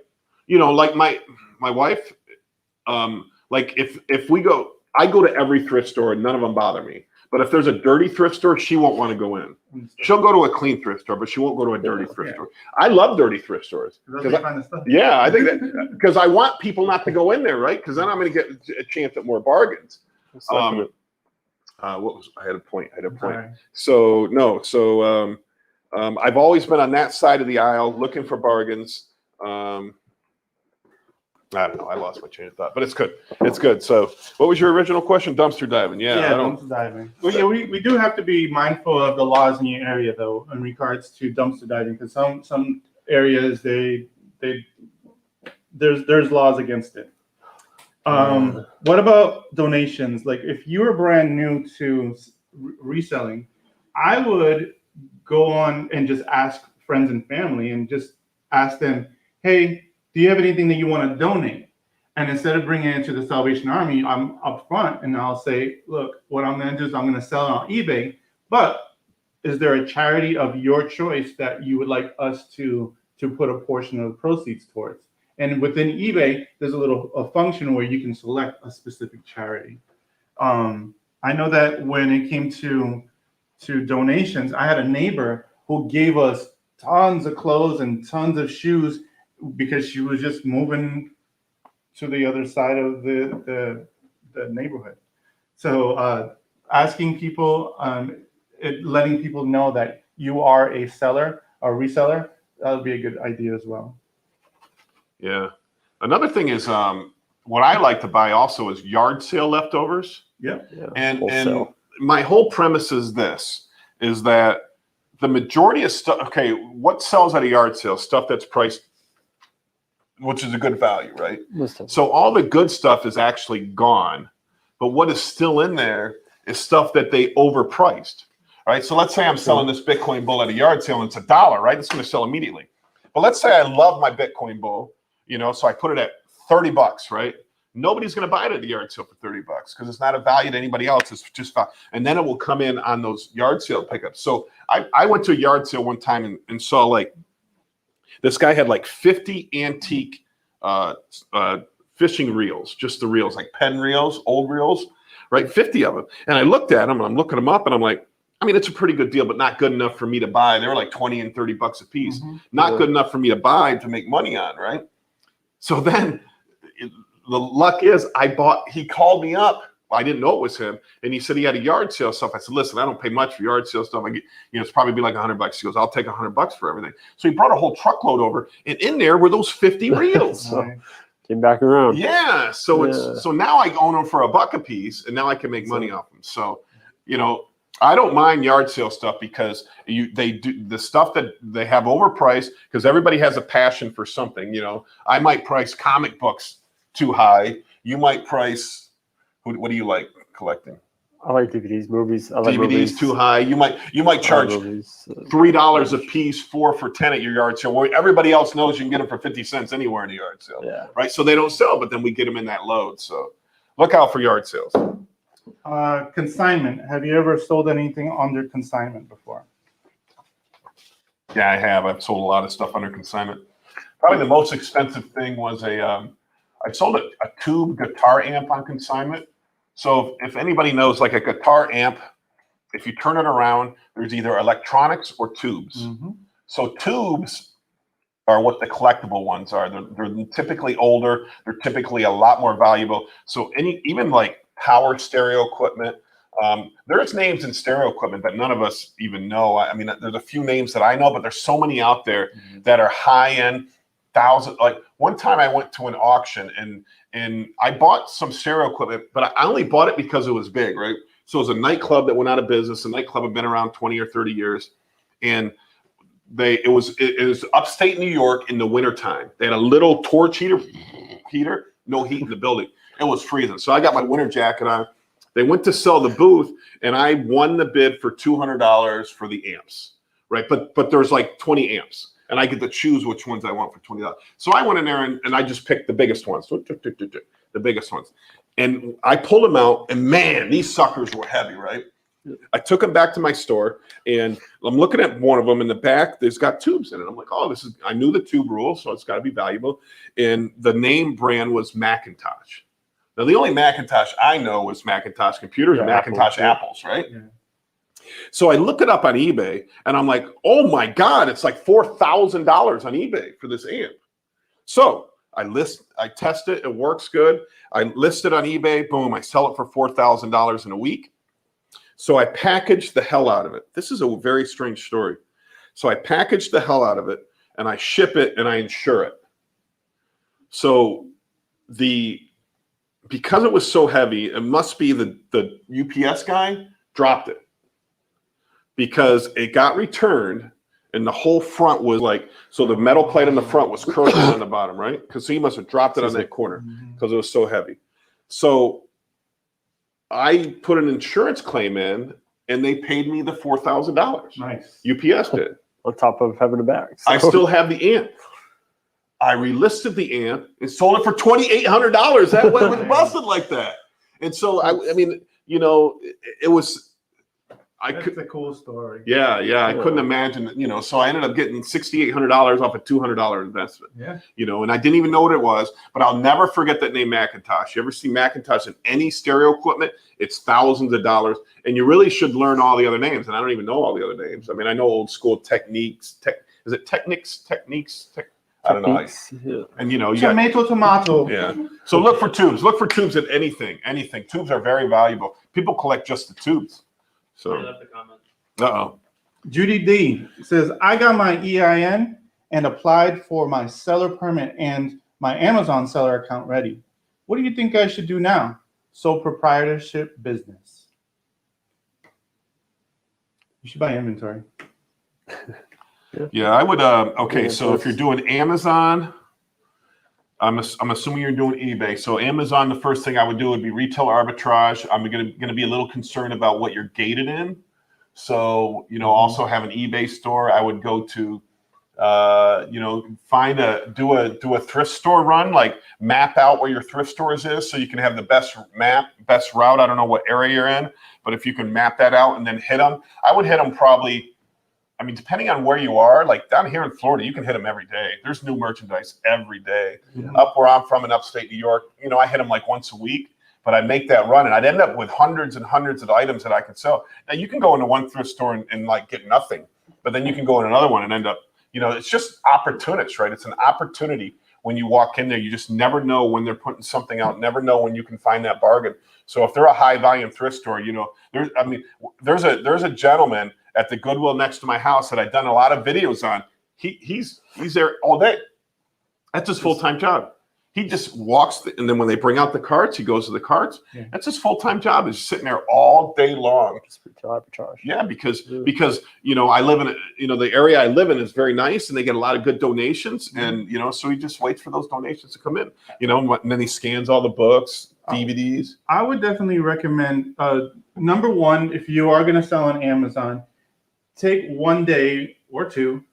my wife, Like if we go, I go to every thrift store and none of them bother me. But if there's a dirty thrift store, she won't want to go in. She'll go to a clean thrift store, but she won't go to a dirty thrift store. I love dirty thrift stores. Yeah, I think that because I want people not to go in there, right? Because then I'm going to get a chance at more bargains. What was I had a point? Right. So no, so I've always been on that side of the aisle looking for bargains. I don't know. I lost my train of thought, but it's good. It's good. So, what was your original question? Dumpster diving. Yeah, dumpster diving. Well, yeah, we do have to be mindful of the laws in your area, though, in regards to dumpster diving, because some areas there's laws against it. What about donations? Like, if you were brand new to reselling, I would go on and just ask friends and family and just ask them, hey, do you have anything that you want to donate? And instead of bringing it to the Salvation Army, I'm up front and I'll say, look, what I'm going to do is I'm going to sell it on eBay, but is there a charity of your choice that you would like us to put a portion of the proceeds towards? And within eBay, there's a function where you can select a specific charity. I know that when it came to donations, I had a neighbor who gave us tons of clothes and tons of shoes because she was just moving to the other side of the neighborhood. So asking people, letting people know that you are a seller or reseller, that would be a good idea as well. Yeah. Another thing is what I like to buy also is yard sale leftovers. Yeah. And my whole premise is this, is that the majority of stuff, okay, what sells at a yard sale? Stuff that's priced, which is a good value, right? So all the good stuff is actually gone, but what is still in there is stuff that they overpriced, right? So let's say I'm selling this Bitcoin bull at a yard sale and it's $1, right? It's going to sell immediately. But let's say I love my Bitcoin bull, so I put it at $30, right? Nobody's going to buy it at the yard sale for $30 because it's not a value to anybody else. It's just value. And then it will come in on those yard sale pickups. So I went to a yard sale one time and saw like, this guy had like 50 antique fishing reels, just the reels, like pen reels, old reels, right? 50 of them. And I looked at them and I'm looking them up and I'm like, I mean, it's a pretty good deal, but not good enough for me to buy. They were like 20 and 30 bucks a piece. Mm-hmm. Not good enough for me to buy to make money on, right? So then the luck is he called me up. I didn't know it was him. And he said he had a yard sale stuff. I said, listen, I don't pay much for yard sale stuff. I get, it's probably be like $100. He goes, I'll take $100 for everything. So he brought a whole truckload over, and in there were those 50 reels. So came back around. Yeah. So so now I own them for $1 a piece, and now I can make money off them. So, I don't mind yard sale stuff because they do the stuff that they have overpriced because everybody has a passion for something. I might price comic books too high. You might price. What do you like collecting? I like DVDs, movies. I like DVDs movies. Too high. You might charge $3 a piece, 4 for 10 at your yard sale. Where everybody else knows you can get them for 50 cents anywhere in the yard sale. Yeah. Right. So they don't sell, but then we get them in that load. So look out for yard sales. Consignment. Have you ever sold anything under consignment before? Yeah, I have. I've sold a lot of stuff under consignment. Probably the most expensive thing was I sold a tube guitar amp on consignment. So if anybody knows, like a guitar amp, if you turn it around, there's either electronics or tubes. Mm-hmm. So tubes are what the collectible ones are. They're typically older. They're typically a lot more valuable. So even like power stereo equipment, there's names in stereo equipment that none of us even know. I mean, there's a few names that I know, but there's so many out there that are high end. Like one time I went to an auction and I bought some stereo equipment, but I only bought it because it was big, right? So it was a nightclub that went out of business. The nightclub had been around 20 or 30 years. And it was upstate New York in the wintertime. They had a little torch heater, no heat in the building. It was freezing. So I got my winter jacket on. They went to sell the booth and I won the bid for $200 for the amps, right? But there's like 20 amps. And I get to choose which ones I want for $20. So I went in there and I just picked the biggest ones, the biggest ones. And I pulled them out, and man, these suckers were heavy, right? I took them back to my store, and I'm looking at one of them in the back. There's got tubes in it. I'm like, oh, I knew the tube rule, so it's got to be valuable. And the name brand was Macintosh. Now, the only Macintosh I know is Macintosh computers and Yeah, Macintosh Apple, yeah. apples, right? Yeah. So I look it up on eBay, and I'm like, oh my God, it's like $4,000 on eBay for this amp. So I test it, it works good. I list it on eBay, boom, I sell it for $4,000 in a week. So I package the hell out of it. This is a very strange story. So I package the hell out of it, and I ship it, and I insure it. So because it was so heavy, it must be the UPS guy dropped it, because it got returned and the whole front was like, so the metal plate on the front was curved on the bottom, right? Because he must have dropped it on that corner because it was so heavy. So I put an insurance claim in, and they paid me the $4,000. Nice. UPS did. On top of having a bag. I still have the amp. I relisted the amp and sold it for $2,800. That went was busted like that. And so I mean, you know, it was. That's a cool story. Yeah, I couldn't imagine, you know. So I ended up getting $6,800 off a $200 investment. Yeah. You know, and I didn't even know what it was, but I'll never forget that name Macintosh. You ever see Macintosh in any stereo equipment? It's thousands of dollars, and you really should learn all the other names. And I don't even know all the other names. I mean, I know old school Techniques. Is it Technics? I don't know. Yeah. And you know, you got, Tomato. yeah. So look for tubes. Look for tubes at anything. Tubes are very valuable. People collect just the tubes. I So, left the comment. uh-oh. Judy D says, I got my EIN and applied for my seller permit and my Amazon seller account ready. What do you think I should do now? Sole proprietorship business. You should buy inventory. Yeah, I would. Okay, Yeah, so if you're doing Amazon, I'm assuming you're doing eBay. So Amazon, the first thing I would do would be retail arbitrage. I'm gonna be a little concerned about what you're gated in. So you know, also have an eBay store. I would go to, you know, do a thrift store run, like map out where your thrift stores is, so you can have the best route. I don't know what area you're in, but if you can map that out and then hit them, I would hit them probably. I mean, depending on where you are, like down here in Florida, you can hit them every day. There's new merchandise every day. Mhm. Up where I'm from in upstate New York, you know, I hit them like once a week, but I'd make that run and I'd end up with hundreds and hundreds of items that I could sell. Now you can go into one thrift store and like get nothing, but then you can go in another one and end up, you know, it's just opportunists, right? It's an opportunity when you walk in there. You just never know when they're putting something out, never know when you can find that bargain. So if they're a high volume thrift store, you know, there's a gentleman at the Goodwill next to my house that I've done a lot of videos on. He's there all day. That's his full-time job. He just walks, and then when they bring out the carts, he goes to the carts. Yeah. That's his full-time job, is sitting there all day long. Just retail arbitrage. Yeah, because you know, I live in the area I live in is very nice, and they get a lot of good donations, and you know, so he just waits for those donations to come in. You know, and then he scans all the books, DVDs. I would definitely recommend, number one, if you are going to sell on Amazon, take one day or two,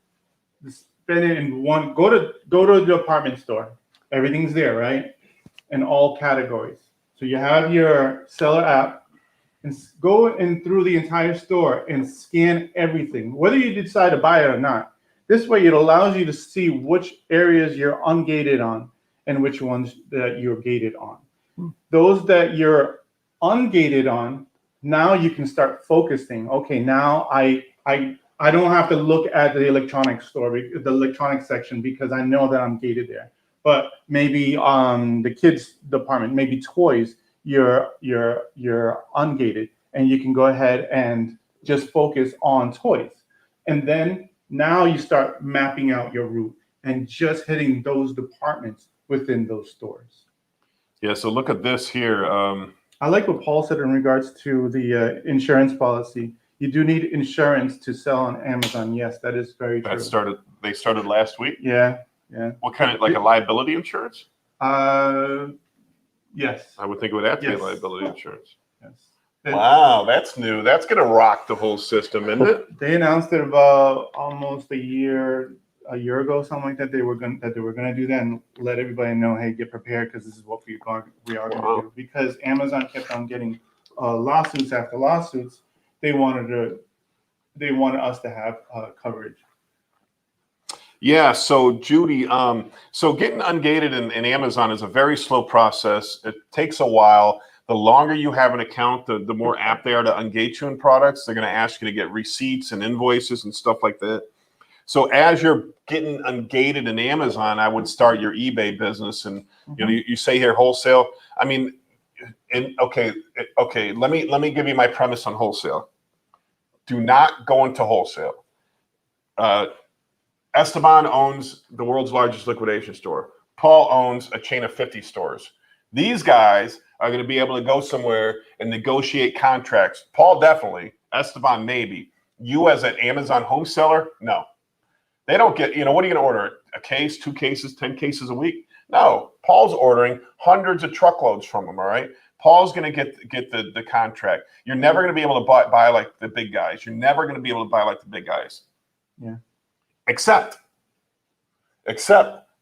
spend it in one, go to the department store. Everything's there, right? In all categories. So you have your seller app, and go in through the entire store and scan everything, whether you decide to buy it or not. This way it allows you to see which areas you're ungated on and which ones that you're gated on. Those that you're ungated on, now you can start focusing. Okay, now I don't have to look at the electronics store, the electronics section, because I know that I'm gated there. But maybe the kids department, maybe toys, you're ungated, and you can go ahead and just focus on toys. And then now you start mapping out your route and just hitting those departments within those stores. Yeah, so look at this here. I like what Paul said in regards to the insurance policy. You do need insurance to sell on Amazon. Yes, that is very true. They started last week. Yeah. What kind of, like a liability insurance? Yes. I would think it would have to be Yes. liability insurance. Yes. Wow, that's new. That's going to rock the whole system, isn't it? They announced it about almost a year ago, something like that. They were going to do that and let everybody know, hey, get prepared, because this is what we are going to do. Because Amazon kept on getting lawsuits after lawsuits. They wanted us to have coverage. Yeah, so Judy, so getting ungated in Amazon is a very slow process. It takes a while. The longer you have an account, the more apt they are to ungate you in products. They're going to ask you to get receipts and invoices and stuff like that. So as you're getting ungated in Amazon, I would start your eBay business. And you know, you say here wholesale. I mean, and okay, let me give you my premise on wholesale. Do not go into wholesale. Esteban owns the world's largest liquidation store. Paul owns a chain of 50 stores. These guys are going to be able to go somewhere and negotiate contracts. Paul definitely, Esteban maybe. You as an Amazon home seller, no. They don't get, you know, what are you going to order? A case, 2 cases, 10 cases a week? No. Paul's ordering hundreds of truckloads from them, all right? Paul's going to get the contract. You're never going to be able to buy like the big guys. You're never going to be able to buy like the big guys. Yeah. Except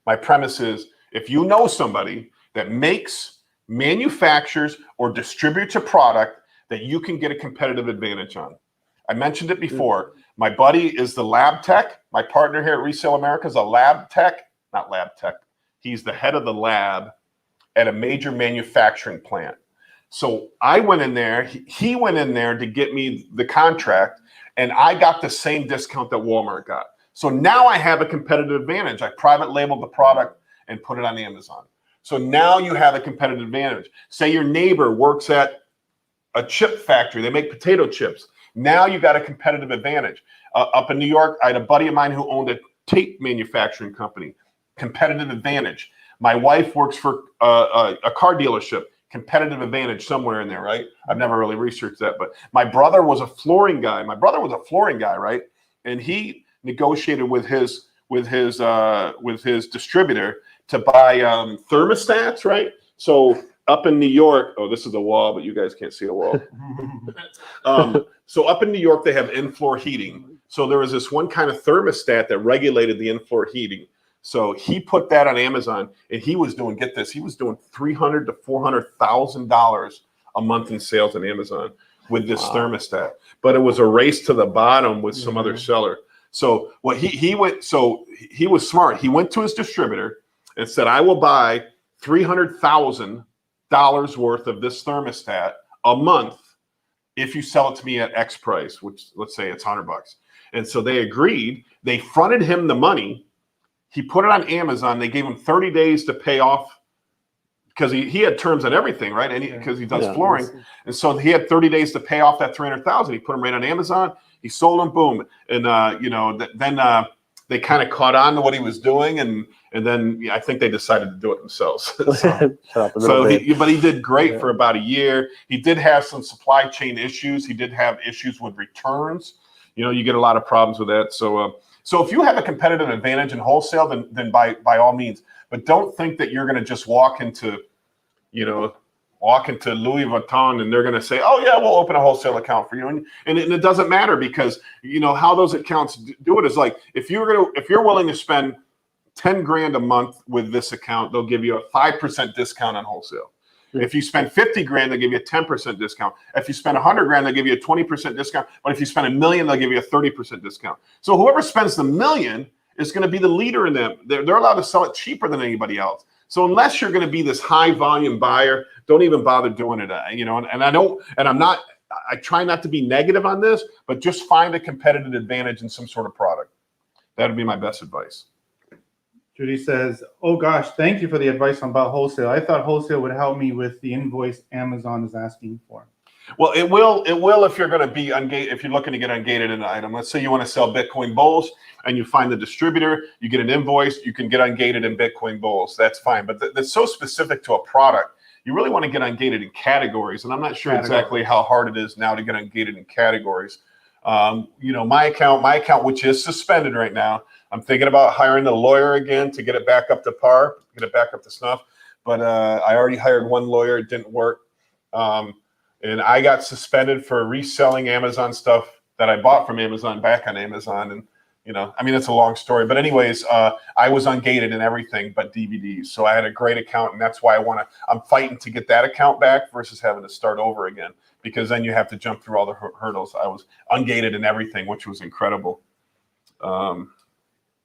my premise is if you know somebody that makes, manufactures, or distributes a product that you can get a competitive advantage on. I mentioned it before. My buddy is the lab tech. My partner here at Resale America is a lab tech, not lab tech. He's the head of the lab at a major manufacturing plant. So I went in there, he went in there to get me the contract, and I got the same discount that Walmart got. So now I have a competitive advantage. I private labeled the product and put it on Amazon. So now you have a competitive advantage. Say your neighbor works at a chip factory. They make potato chips. Now you got a competitive advantage. Up in New York, I had a buddy of mine who owned a tape manufacturing company. Competitive advantage. My wife works for a car dealership. Competitive advantage somewhere in there, right? I've never really researched that, but my brother was a flooring guy. Right? And he negotiated with his distributor to buy thermostats, right? So up in New York, oh, this is a wall, but you guys can't see the wall. So up in New York, they have in-floor heating. So there was this one kind of thermostat that regulated the in-floor heating. So he put that on Amazon, and he was doing, get this, he was doing $300,000 to $400,000 a month in sales on Amazon with this thermostat. But it was a race to the bottom with some other seller. So what he was smart. He went to his distributor and said, I will buy $300,000 worth of this thermostat a month if you sell it to me at X price, which let's say it's $100. And so they agreed. They fronted him the money. He put it on Amazon. They gave him 30 days to pay off because he had terms on everything, right? And because he does flooring. And so he had 30 days to pay off that $300,000. He put them right on Amazon. He sold them, boom. And, then they kind of caught on to what he was doing. And then I think they decided to do it themselves. But he did great for about a year. He did have some supply chain issues. He did have issues with returns. You know, you get a lot of problems with that. So if you have a competitive advantage in wholesale, then by all means. But don't think that you're going to just walk into Louis Vuitton and they're going to say, oh yeah, we'll open a wholesale account for you. And it doesn't matter because you know how those accounts do it is like if you're willing to spend 10 grand a month with this account, they'll give you a 5% discount on wholesale. If you spend 50 grand, they'll give you a 10% discount. If you spend 100 grand, they'll give you a 20% discount. But if you spend $1 million, they'll give you a 30% discount. So whoever spends the $1 million is going to be the leader in them. They're allowed to sell it cheaper than anybody else. So unless you're going to be this high volume buyer, don't even bother doing it. And I try not to be negative on this, but just find a competitive advantage in some sort of product. That would be my best advice. Judy says, oh gosh, thank you for the advice about wholesale. I thought wholesale would help me with the invoice Amazon is asking for. Well, it will if you're going to be ungated, if you're looking to get ungated in an item. Let's say you want to sell Bitcoin bulls and you find the distributor, you get an invoice, you can get ungated in Bitcoin bulls. That's fine. But that's so specific to a product. You really want to get ungated in categories. And I'm not sure exactly how hard it is now to get ungated in categories. My account, which is suspended right now, I'm thinking about hiring a lawyer again to get it back up to par, get it back up to snuff. But I already hired one lawyer. It didn't work. And I got suspended for reselling Amazon stuff that I bought from Amazon back on Amazon. And, it's a long story. But anyways, I was ungated in everything but DVDs. So I had a great account. And that's why I'm fighting to get that account back versus having to start over again. Because then you have to jump through all the hurdles. I was ungated in everything, which was incredible.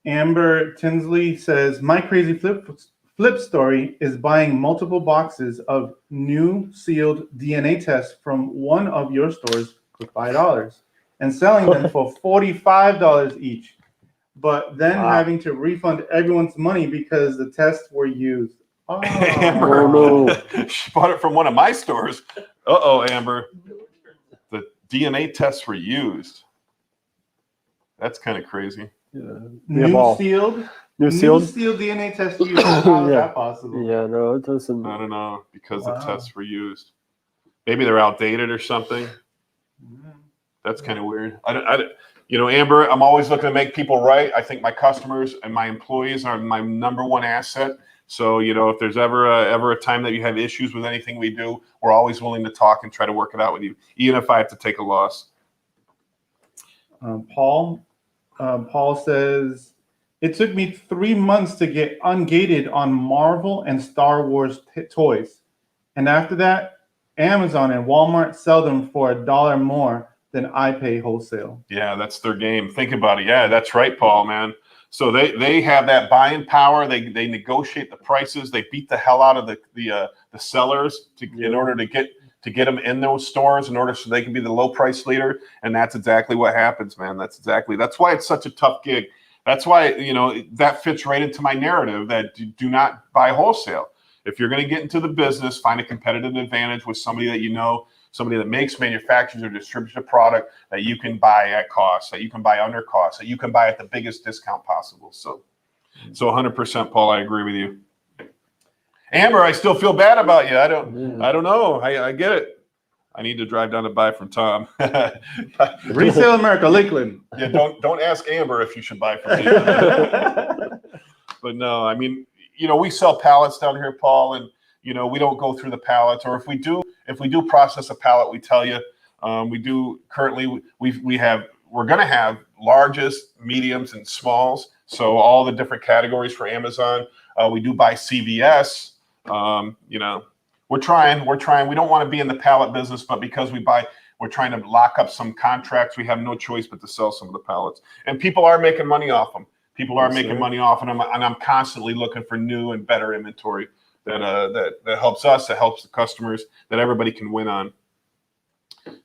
Amber Tinsley says, my crazy flip story is buying multiple boxes of new sealed DNA tests from one of your stores for $5 and selling them for $45 each, but then Wow. having to refund everyone's money because the tests were used. Amber, Oh, no. she bought it from one of my stores. Uh-oh, Amber. The DNA tests were used. That's kind of crazy. Yeah. New sealed DNA test used. How is Yeah. that possible? Yeah, no, it doesn't. I don't know, because the Wow. tests were used. Maybe they're outdated or something. Mhm. That's kind of weird. You know, Amber, I'm always looking to make people right. I think my customers and my employees are my number one asset. So, you know, if there's ever a time that you have issues with anything we do, we're always willing to talk and try to work it out with you, even if I have to take a loss. Paul says, it took me 3 months to get ungated on Marvel and Star Wars toys. And after that, Amazon and Walmart sell them for $1 more than I pay wholesale. Yeah, that's their game. Think about it. Yeah, that's right, Paul, man. So they have that buying power. They negotiate the prices. They beat the hell out of the sellers in order to get them in those stores, in order so they can be the low price leader. And that's exactly what happens, man. That's why it's such a tough gig. That's why, you know, that fits right into my narrative that do not buy wholesale. If you're going to get into the business, find a competitive advantage with somebody that you know, somebody that makes, manufactures, or distributes a product that you can buy at cost, that you can buy under cost, that you can buy at the biggest discount possible. So 100%, Paul, I agree with you. Amber, I still feel bad about you. I don't know. I get it. I need to drive down to buy from Tom. Resale America, Lakeland. Yeah, don't ask Amber if you should buy from me. But no, I mean, you know, we sell pallets down here, Paul, and you know, we don't go through the pallets, or if we do process a pallet, we tell you. We do currently. We're going to have largest, mediums, and smalls. So all the different categories for Amazon. We do buy CVS. You know, we're trying. We don't want to be in the pallet business, but because we're trying to lock up some contracts. We have no choice but to sell some of the pallets, and people are making money off them. People are making money off them, and I'm constantly looking for new and better inventory that helps us, that helps the customers, that everybody can win on.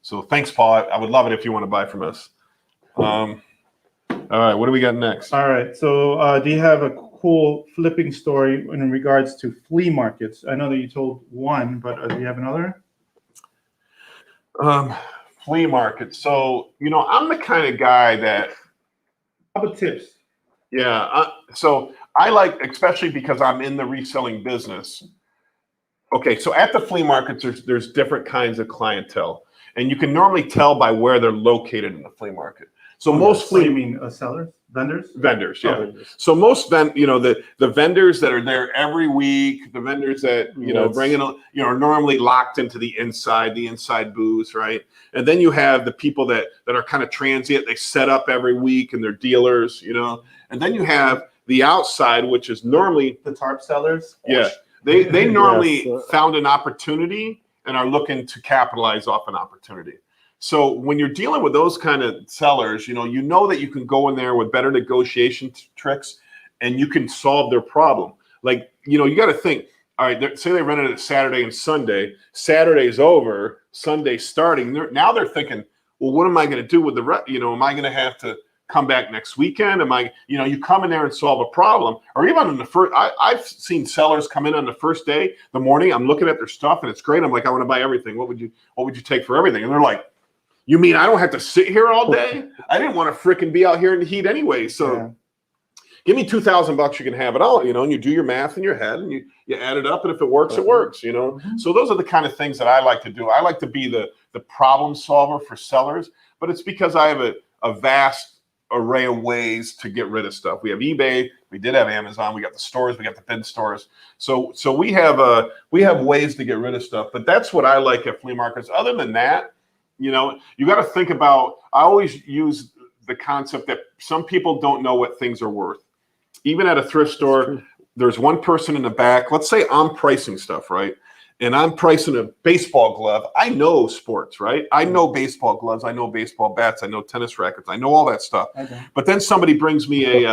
So thanks, Paul. I would love it if you want to buy from us. All right, what do we got next? All right. So do you have a cool flipping story in regards to flea markets? I know that you told one, but do you have another? Flea market. So, you know, I'm the kind of guy that. How about tips? Yeah. So I like, especially because I'm in the reselling business. Okay. So at the flea markets, there's different kinds of clientele, and you can normally tell by where they're located in the flea market. So most flea. You mean sellers? Vendors, yeah. Oh, So most the vendors that are there every week, the vendors that bring in, are normally locked into the inside booths, right? And then you have the people that are kind of transient. They set up every week and they're dealers, And then you have the outside, which is normally the tarp sellers. Yeah, they normally Yes. found an opportunity and are looking to capitalize off an opportunity. So when you're dealing with those kind of sellers, you know that you can go in there with better negotiation tricks and you can solve their problem. Like, you got to think, all right, say they rented it Saturday and Sunday. Saturday's over, Sunday's starting. Now they're thinking, well, what am I going to do with the rest? Am I going to have to come back next weekend? Am I, you come in there and solve a problem. Or even on the first, I've seen sellers come in on the first day, the morning, I'm looking at their stuff and it's great. I'm like, I want to buy everything. What would you take for everything? And they're like, you mean I don't have to sit here all day? I didn't want to fricking be out here in the heat anyway. So give me $2,000, you can have it all, and you do your math in your head and you add it up. And if it works, it works, Mm-hmm. So those are the kind of things that I like to do. I like to be the problem solver for sellers, but it's because I have a vast array of ways to get rid of stuff. We have eBay, we did have Amazon, we got the stores, we got the bid stores. So we have ways to get rid of stuff, but that's what I like at flea markets. Other than that, you got to think about, I always use the concept that some people don't know what things are worth. Even at a thrift store, there's one person in the back. Let's say I'm pricing stuff, right? And I'm pricing a baseball glove. I know sports, right? I know baseball gloves. I know baseball bats. I know tennis rackets. I know all that stuff. Okay. But then somebody brings me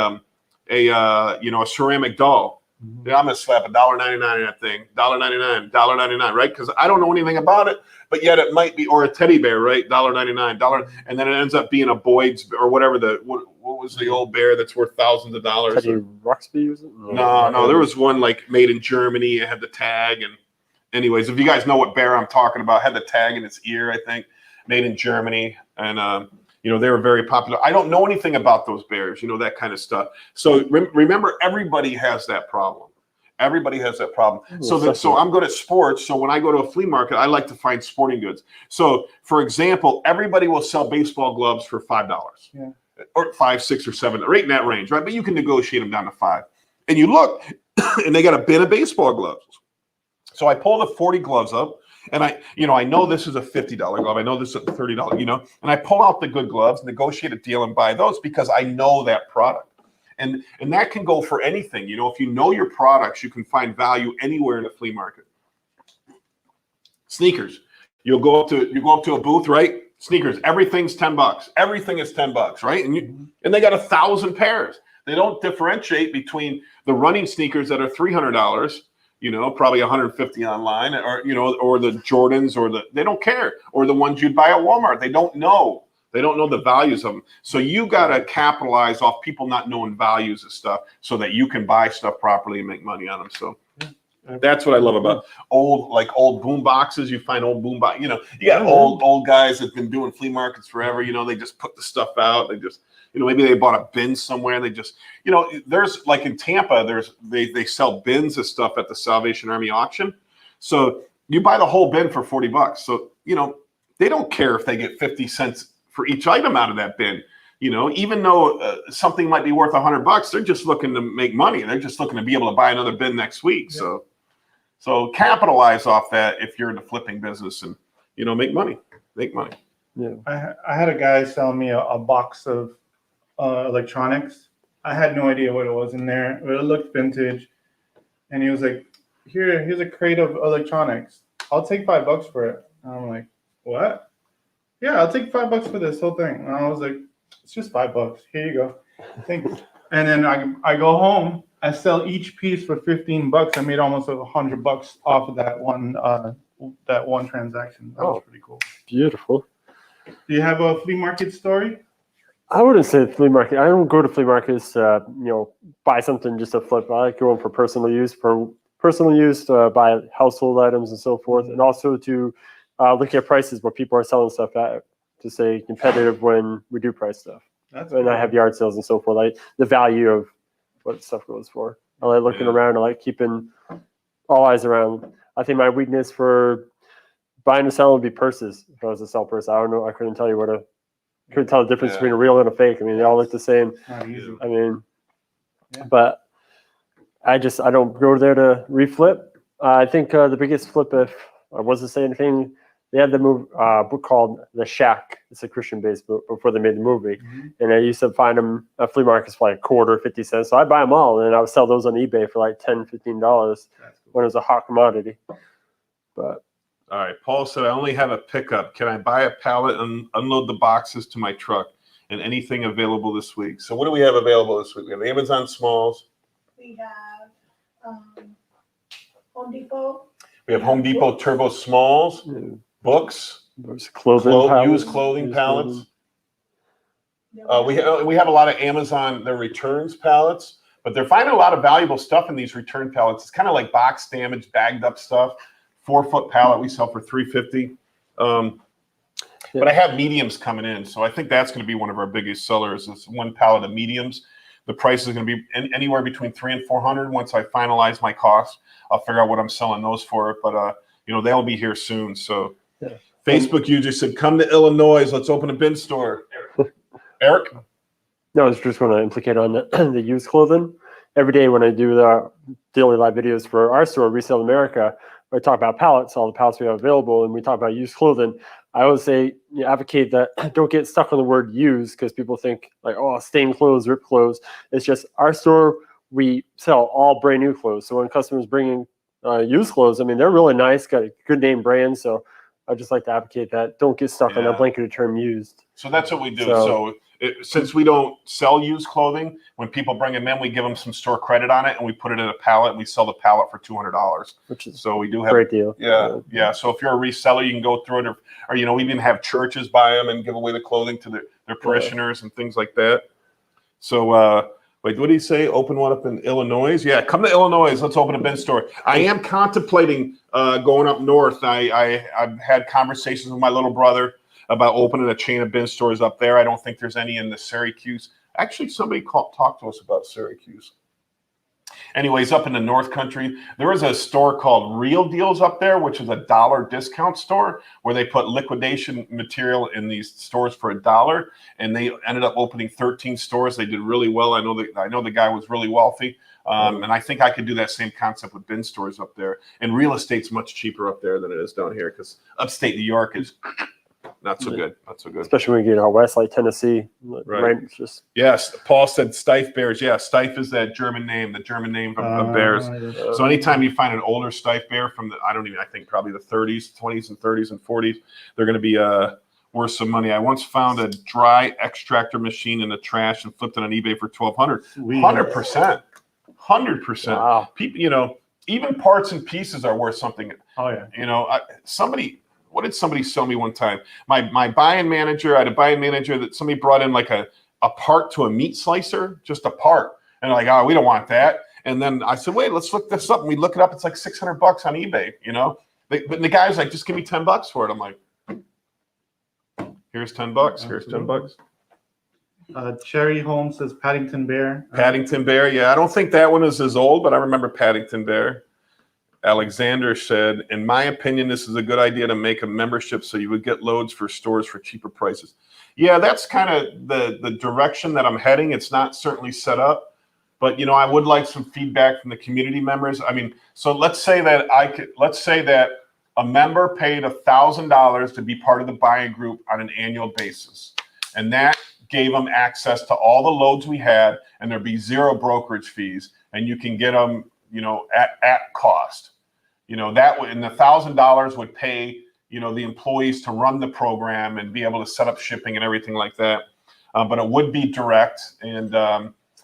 a ceramic doll. Mhm. Yeah, I'm gonna slap $1.99 in that thing. $1.99, right? Because I don't know anything about it, but yet it might be, or a teddy bear, right? $1.99, and then it ends up being a Boyd's or whatever what was the old bear that's worth thousands of dollars? Teddy Ruxpy was it? No, there was one like made in Germany. It had the tag, and anyways, if you guys know what bear I'm talking about, had the tag in its ear, I think, made in Germany, and they were very popular. I don't know anything about those bears, that kind of stuff. So remember, everybody has that problem. Everybody has that problem. So I'm good at sports. So when I go to a flea market, I like to find sporting goods. So for example, everybody will sell baseball gloves for $5, or $5, $6, or $7, right in that range, right? But you can negotiate them down to $5. And you look, and they got a bin of baseball gloves. So I pull the 40 gloves up. And I know this is a $50 glove. I know this is a $30, and I pull out the good gloves, negotiate a deal, and buy those because I know that product. And that can go for anything. If you know your products, you can find value anywhere in a flea market. Sneakers. You go up to a booth, right? Sneakers. Everything's $10. Everything is $10, right? And they got 1,000 pairs. They don't differentiate between the running sneakers that are $300. Probably 150 online, or the Jordans, they don't care, or the ones you'd buy at Walmart. They don't know the values of them. So you got to capitalize off people not knowing values of stuff so that you can buy stuff properly and make money on them. So that's what I love about old boom boxes. You find old boom box, you got old guys that've been doing flea markets forever. They just put the stuff out. They just, maybe they bought a bin somewhere. They just, there's like in Tampa, they sell bins of stuff at the Salvation Army auction. So you buy the whole bin for $40. So, they don't care if they get 50 cents for each item out of that bin. Even though something might be worth $100, they're just looking to make money. They're just looking to be able to buy another bin next week. Yeah. So capitalize off that if you're in the flipping business and, make money. Make money. Yeah. I had a guy sell me a box of electronics. I had no idea what it was in there. It looked vintage, and he was like, "Here's a crate of electronics. I'll take $5 for it." And I'm like, "What?" "Yeah, I'll take $5 for this whole thing." And I was like, "It's just $5. Here you go. Thanks." And then I go home. I sell each piece for $15. I made almost $100 off of that one transaction. That was pretty cool. Beautiful. Do you have a flea market story? I wouldn't say flea market. I don't go to flea markets buy something just to flip. I like going for personal use, to buy household items and so forth, and also to look at prices where people are selling stuff at, to stay competitive when we do price stuff. And I have yard sales and so forth. Like the value of what stuff goes for. I like looking around. I like keeping all eyes around. I think my weakness for buying and selling would be purses. If I was a sell purse, I don't know. I couldn't tell you couldn't tell the difference between a real and a fake. I mean, they all look the same. I mean, but I don't go there to reflip. I think the biggest flip, if I wasn't saying anything, they had the book called The Shack. It's a Christian-based book before they made the movie. Mm-hmm. And I used to find them at flea markets for like quarter, 50 cents. So I'd buy them all, and I would sell those on eBay for like $10, $15 when it was a hot commodity. But all right, Paul said, I only have a pickup. Can I buy a pallet and unload the boxes to my truck? And anything available this week? So what do we have available this week? We have Amazon Smalls. We have Home Depot. We have Home Depot Turbo Smalls, books, used clothing pallets. We have a lot of Amazon, their returns pallets, but they're finding a lot of valuable stuff in these return pallets. It's kind of like box damage, bagged up stuff. 4-foot pallet we sell for $350. But I have mediums coming in, so I think that's going to be one of our biggest sellers. Is one pallet of mediums. The price is going to be anywhere between $300 and $400. Once I finalize my costs, I'll figure out what I'm selling those for. But they'll be here soon. So Facebook user said, "Come to Illinois. Let's open a bin store." Eric? No, I was just going to implicate on the used clothing. Every day when I do the daily live videos for our store, Resale America, I talk about pallets, all the pallets we have available, and we talk about used clothing. I always say, advocate that don't get stuck on the word used, because people think like, oh, stained clothes, ripped clothes. It's just our store, we sell all brand new clothes. So when customers bring in used clothes, I mean, they're really nice, got a good name brand. So I just like to advocate that don't get stuck on that blanketed term used. So that's what we do. So since we don't sell used clothing, when people bring them in, we give them some store credit on it, and we put it in a pallet, and we sell the pallet for $200. which is So we do a have great deal. yeah. So if you're a reseller, you can go through it, or you know, we even have churches buy them and give away the clothing to their parishioners and things like that. So, wait, what did he say? Open one up in Illinois? Yeah, come to Illinois. Let's open a bin store. I am contemplating going up north. I've had conversations with my little brother about opening a chain of bin stores up there. I don't think there's any in the Syracuse. Actually, somebody talked to us about Syracuse. Anyways, up in the North Country, there is a store called Real Deals up there, which is a $1 discount store where they put liquidation material in these stores for $1, and they ended up opening 13 stores. They did really well. I know the guy was really wealthy, and I think I could do that same concept with bin stores up there. And real estate's much cheaper up there than it is down here because upstate New York is not so good. Not so good. Especially when you get out west, like Tennessee. Right. It's just Yes, Paul said Steiff Bears. Yeah, Steiff is that German name, the German name of bears. So anytime you find an older Steiff bear from I think probably the 30s, 20s and 30s and 40s, they're going to be worth some money. I once found a dry extractor machine in the trash and flipped it on eBay for $1,200. 100%. 100%. wow. People, you know, even parts and pieces are worth something. Oh yeah. You know, what did somebody sell me one time? My buying manager, I had a buying manager that somebody brought in like a part to a meat slicer, just a part. And they're like, oh, we don't want that. And then I said, wait, let's look this up. And we look it up. It's like $600 on eBay, you know? But the guy's like, just give me $10 for it. I'm like, here's $10. Here's $10. Cherry Holmes says Paddington Bear. Paddington Bear. Yeah, I don't think that one is as old, but I remember Paddington Bear. Alexander said, in my opinion, this is a good idea to make a membership so you would get loads for stores for cheaper prices. Yeah, that's kind of the direction that I'm heading. It's not certainly set up, but you know, I would like some feedback from the community members. I mean, so let's say that a member paid $1,000 to be part of the buying group on an annual basis, and that gave them access to all the loads we had, and there'd be zero brokerage fees, and you can get them, you know, at cost. You know, that would, and the $1,000 would pay, you know, the employees to run the program and be able to set up shipping and everything like that. But it would be direct, and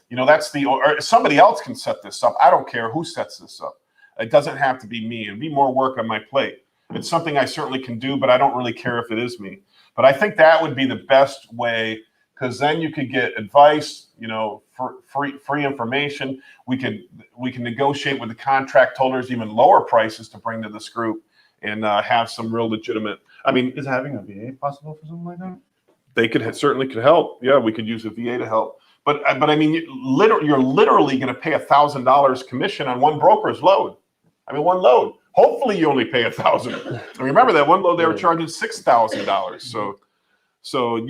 you know, or somebody else can set this up. I don't care who sets this up. It doesn't have to be me. It'd be more work on my plate. It's something I certainly can do, but I don't really care if it is me. But I think that would be the best way, because then you could get advice, you know, for free information. We can negotiate with the contract holders even lower prices to bring to this group and have some real legitimate. I mean, Is having a VA possible for something like that? they certainly could help. Yeah, we could use a VA to help. But I mean, you're literally going to pay $1,000 commission on one broker's load. I mean, one load. Hopefully, you only pay $1,000. Remember that one load they were charging $6,000. So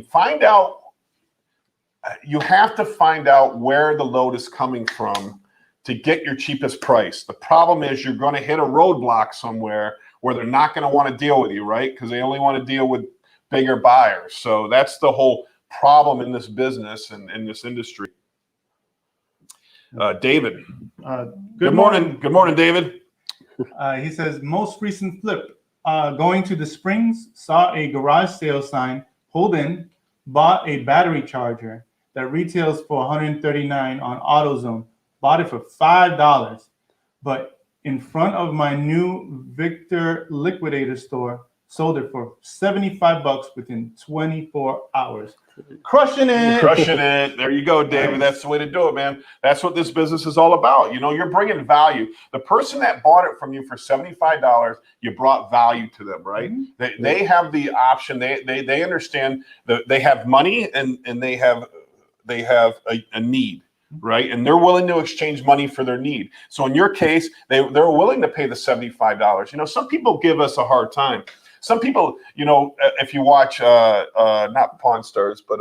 find out. You have to find out where the load is coming from to get your cheapest price. The problem is you're going to hit a roadblock somewhere where they're not going to want to deal with you, right? Because they only want to deal with bigger buyers. So that's the whole problem in this business and in this industry. David. Good morning. Good morning, David. He says, most recent flip, going to the Springs, saw a garage sale sign, pulled in, bought a battery charger that retails for $139 on AutoZone, bought it for $5, but in front of my new Victor Liquidator store, sold it for $75 within 24 hours. Crushing it. Crushing it. There you go, David. That's the way to do it, man. That's what this business is all about. You know, you're bringing value. The person that bought it from you for $75, you brought value to them, right? Mm-hmm. They have the option. They understand that they have money and they have a need, right? And they're willing to exchange money for their need. So in your case, they're willing to pay the $75. You know, some people give us a hard time. Some people, you know, if you watch not Pawn Stars, but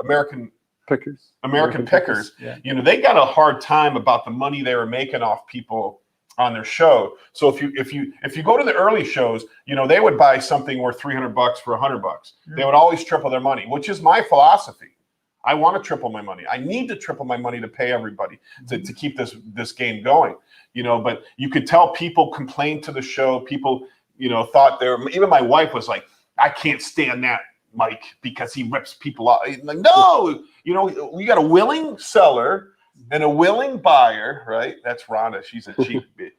American Pickers, yeah. You know, they got a hard time about the money they were making off people on their show. So if you go to the early shows, you know, they would buy something worth $300 for $100. Yeah. They would always triple their money, which is my philosophy. I want to triple my money. I need to triple my money to pay everybody to keep this game going. You know, but you could tell people complained to the show. People, you know, thought even my wife was like, I can't stand Mike, because he rips people out. Like, no, you know, we got a willing seller and a willing buyer, right? That's Rhonda. She's a cheap bitch.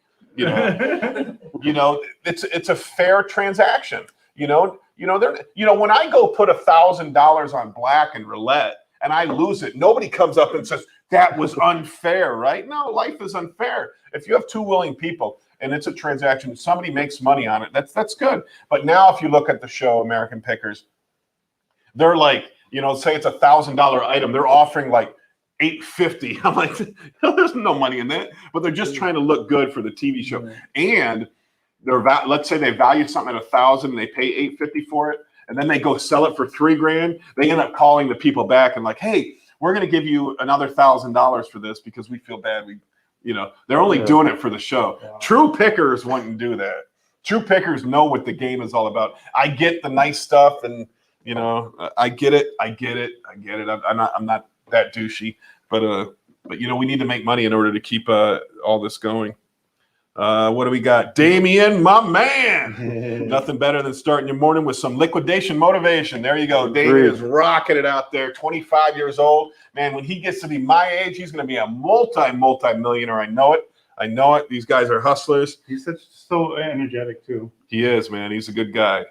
You know, it's a fair transaction. When I go put $1,000 on black and roulette and I lose it, nobody comes up and says that was unfair, right? No, life is unfair. If you have two willing people and it's a transaction, somebody makes money on it, that's good. But now if you look at the show American Pickers, they're like, say it's $1,000 item, they're offering like $850. I'm like, there's no money in that, but they're just trying to look good for the TV show. And let's say they value something at $1,000 and they pay $850 for it, and then they go sell it for $3,000. They end up calling the people back and like, hey, we're going to give you another $1,000 for this because we feel bad. They're only doing it for the show. Wow. True pickers wouldn't do that. True pickers know what the game is all about. I get the nice stuff, and I get it. I'm not that douchey, but we need to make money in order to keep all this going. What do we got? Damien, my man. Nothing better than starting your morning with some liquidation motivation. There you go. Damien is rocking it out there. 25 years old. Man, when he gets to be my age, he's going to be a multi-millionaire. I know it. These guys are hustlers. He's so energetic too. He is, man. He's a good guy.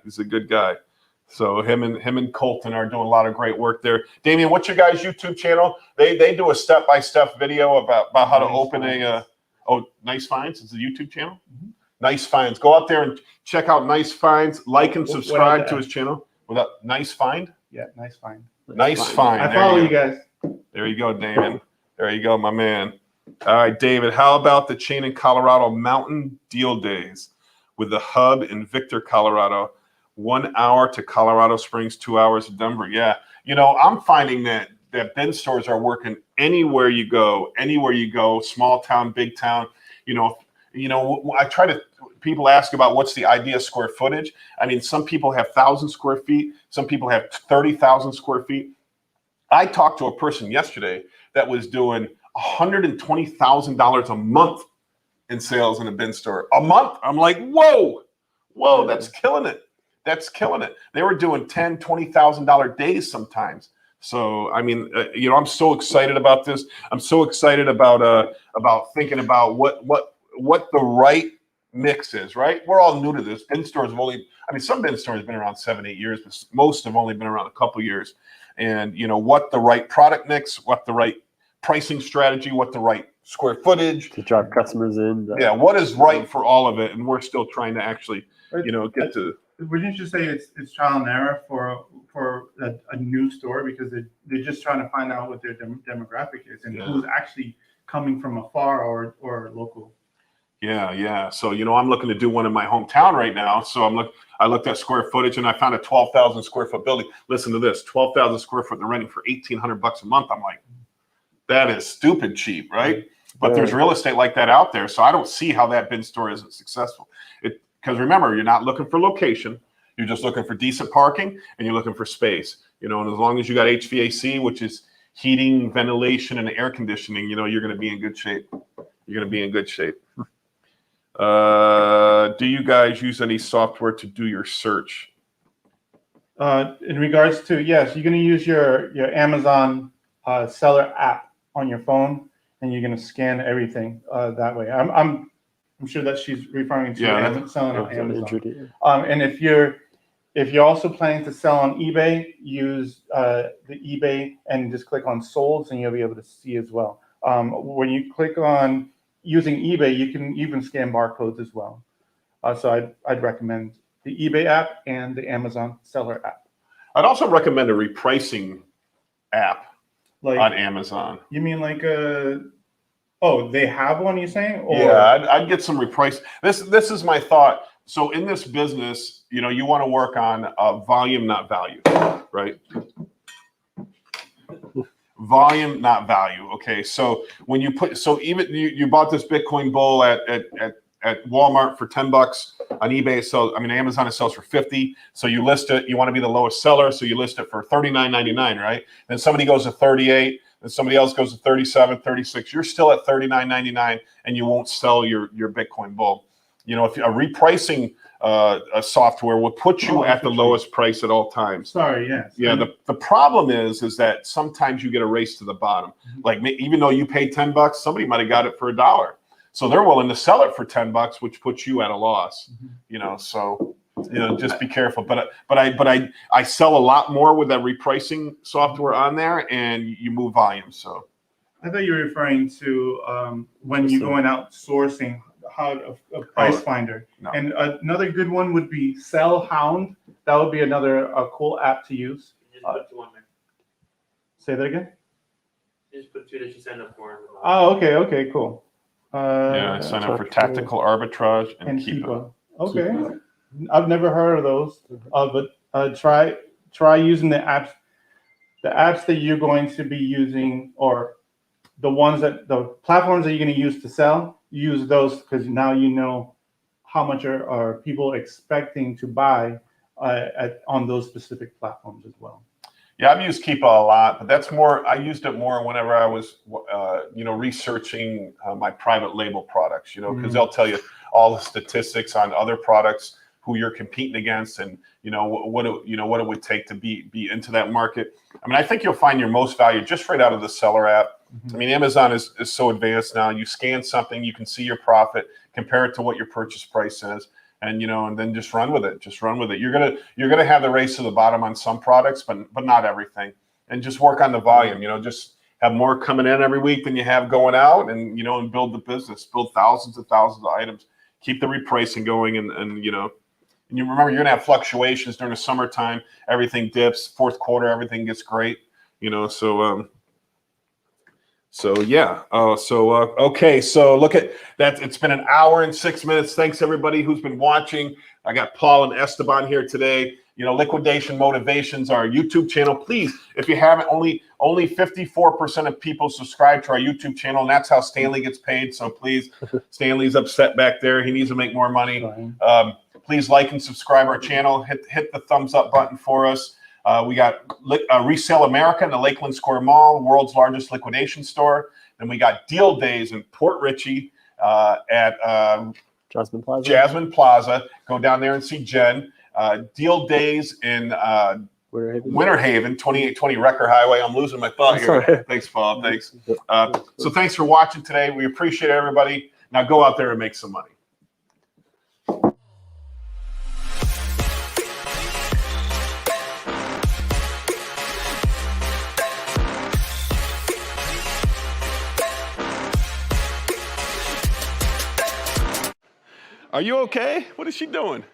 So him and Colton are doing a lot of great work there. Damien, what's your guys' YouTube channel? They do a step-by-step video about how to open Nice Finds. It's a YouTube channel. Mm-hmm. Nice Finds. Go out there and check out Nice Finds. Like and subscribe to his channel. Nice Find? Yeah, Nice Find. Nice Find. I follow you guys. There you go, Damien. There you go, my man. All right, David, how about the chain in Colorado, Mountain Deal Days, with the hub in Victor, Colorado? 1 hour to Colorado Springs, 2 hours to Denver. Yeah. I'm finding that bin stores are working anywhere you go, small town, big town. People ask about what's the idea square footage. I mean, some people have 1,000 square feet. Some people have 30,000 square feet. I talked to a person yesterday that was doing $120,000 a month in sales in a bin store. A month. I'm like, whoa, that's killing it. They were doing $10,000, $20,000 days sometimes. So, I mean, I'm so excited about this. I'm so excited about thinking about what the right mix is, right? We're all new to this. Bin stores some bin stores have been around 7-8 years, but most have only been around a couple years. And, what the right product mix, what the right pricing strategy, what the right square footage. To drive customers in. What is right for all of it. And we're still trying to actually, get to. Wouldn't you just say it's trial and error for a new store, because they're just trying to find out what their demographic is and who's actually coming from afar or local. Yeah. So I'm looking to do one in my hometown right now. So I looked at square footage and I found a 12,000 square foot building. Listen to this: 12,000 square foot. They're renting for $1,800 a month. I'm like, that is stupid cheap, right? But there's real estate like that out there. So I don't see how that bin store isn't successful. Because remember, you're not looking for location. You're just looking for decent parking, and you're looking for space. And as long as you got HVAC, which is heating, ventilation, and air conditioning, you're going to be in good shape. Do you guys use any software to do your search? In regards to, yes, you're going to use your Amazon seller app on your phone, and you're going to scan everything that way. I'm sure that she's referring to selling on Amazon. And if you're also planning to sell on eBay, use the eBay and just click on solds, and you'll be able to see as well. When you click on using eBay, you can even scan barcodes as well. So I'd recommend the eBay app and the Amazon seller app. I'd also recommend a repricing app on Amazon. You mean like they have one, you're saying? Or? Yeah, I'd get some reprice. This is my thought. So in this business, you want to work on volume, not value, right? Volume, not value. Okay. So when you even you bought this Bitcoin bull at Walmart for $10 on eBay. Amazon it sells for $50. So you list it. You want to be the lowest seller. So you list it for $39.99, right? Then somebody goes to 38. And somebody else goes to 37, 36. You're still at $39.99, and you won't sell your Bitcoin bull. you know, if a repricing a software will put you Oh, at the for sure. lowest price at all times. Sorry, yes. Yeah, the problem is that sometimes you get a race to the bottom. Like even though you paid $10, somebody might have got it for $1. So they're willing to sell it for $10, which puts you at a loss. You know, so you know, just be careful. But I sell a lot more with that repricing software on there, and you move volume. So I thought you were referring to when you're going out sourcing, how a price finder. No. And another good one would be Sell Hound. That would be another cool app to use. Just put 2 on there. Say that again. Just put 2 that you signed up for. Oh, okay, cool. yeah, I sign up for Tactical Arbitrage and Keepa. Okay, I've never heard of those, but try using the apps. The apps that you're going to be using, or the platforms that you're going to use to sell, use those, because now you know how much are people expecting to buy on those specific platforms as well. Yeah, I've used Keepa a lot, but that's more. I used it more whenever I was, you know, researching my private label products. You know, because they'll tell you all the statistics on other products, who you're competing against, and you know what it would take to be into that market. I mean, I think you'll find your most value just right out of the seller app. I mean, Amazon is so advanced now. You scan something, you can see your profit, compare it to what your purchase price is, and you know, and then just run with it. Just run with it. You're gonna have the race to the bottom on some products, but not everything. And just work on the volume. You know, just have more coming in every week than you have going out, and you know, and build the business. Build thousands of items. Keep the repricing going, and you know. And you remember, you're gonna have fluctuations during the summertime. Everything dips. Fourth quarter, everything gets great. You know, so yeah. Okay. So look at that. It's been an hour and 6 minutes. Thanks everybody who's been watching. I got Paul and Esteban here today. You know, Liquidation Motivations, our YouTube channel. Please, if you haven't, only 54% of people subscribe to our YouTube channel, and that's how Stanley gets paid. So please, Stanley's upset back there. He needs to make more money. Please like and subscribe our channel. Hit the thumbs up button for us. We got Resale America in the Lakeland Square Mall, world's largest liquidation store. Then we got Deal Days in Port Richey at Jasmine Plaza. Go down there and see Jen. Deal Days in Winter Haven, 2820 Wrecker Highway. I'm losing my thought here. Sorry. Thanks, Paul. Thanks. So thanks for watching today. We appreciate everybody. Now go out there and make some money. Are you okay? What is she doing?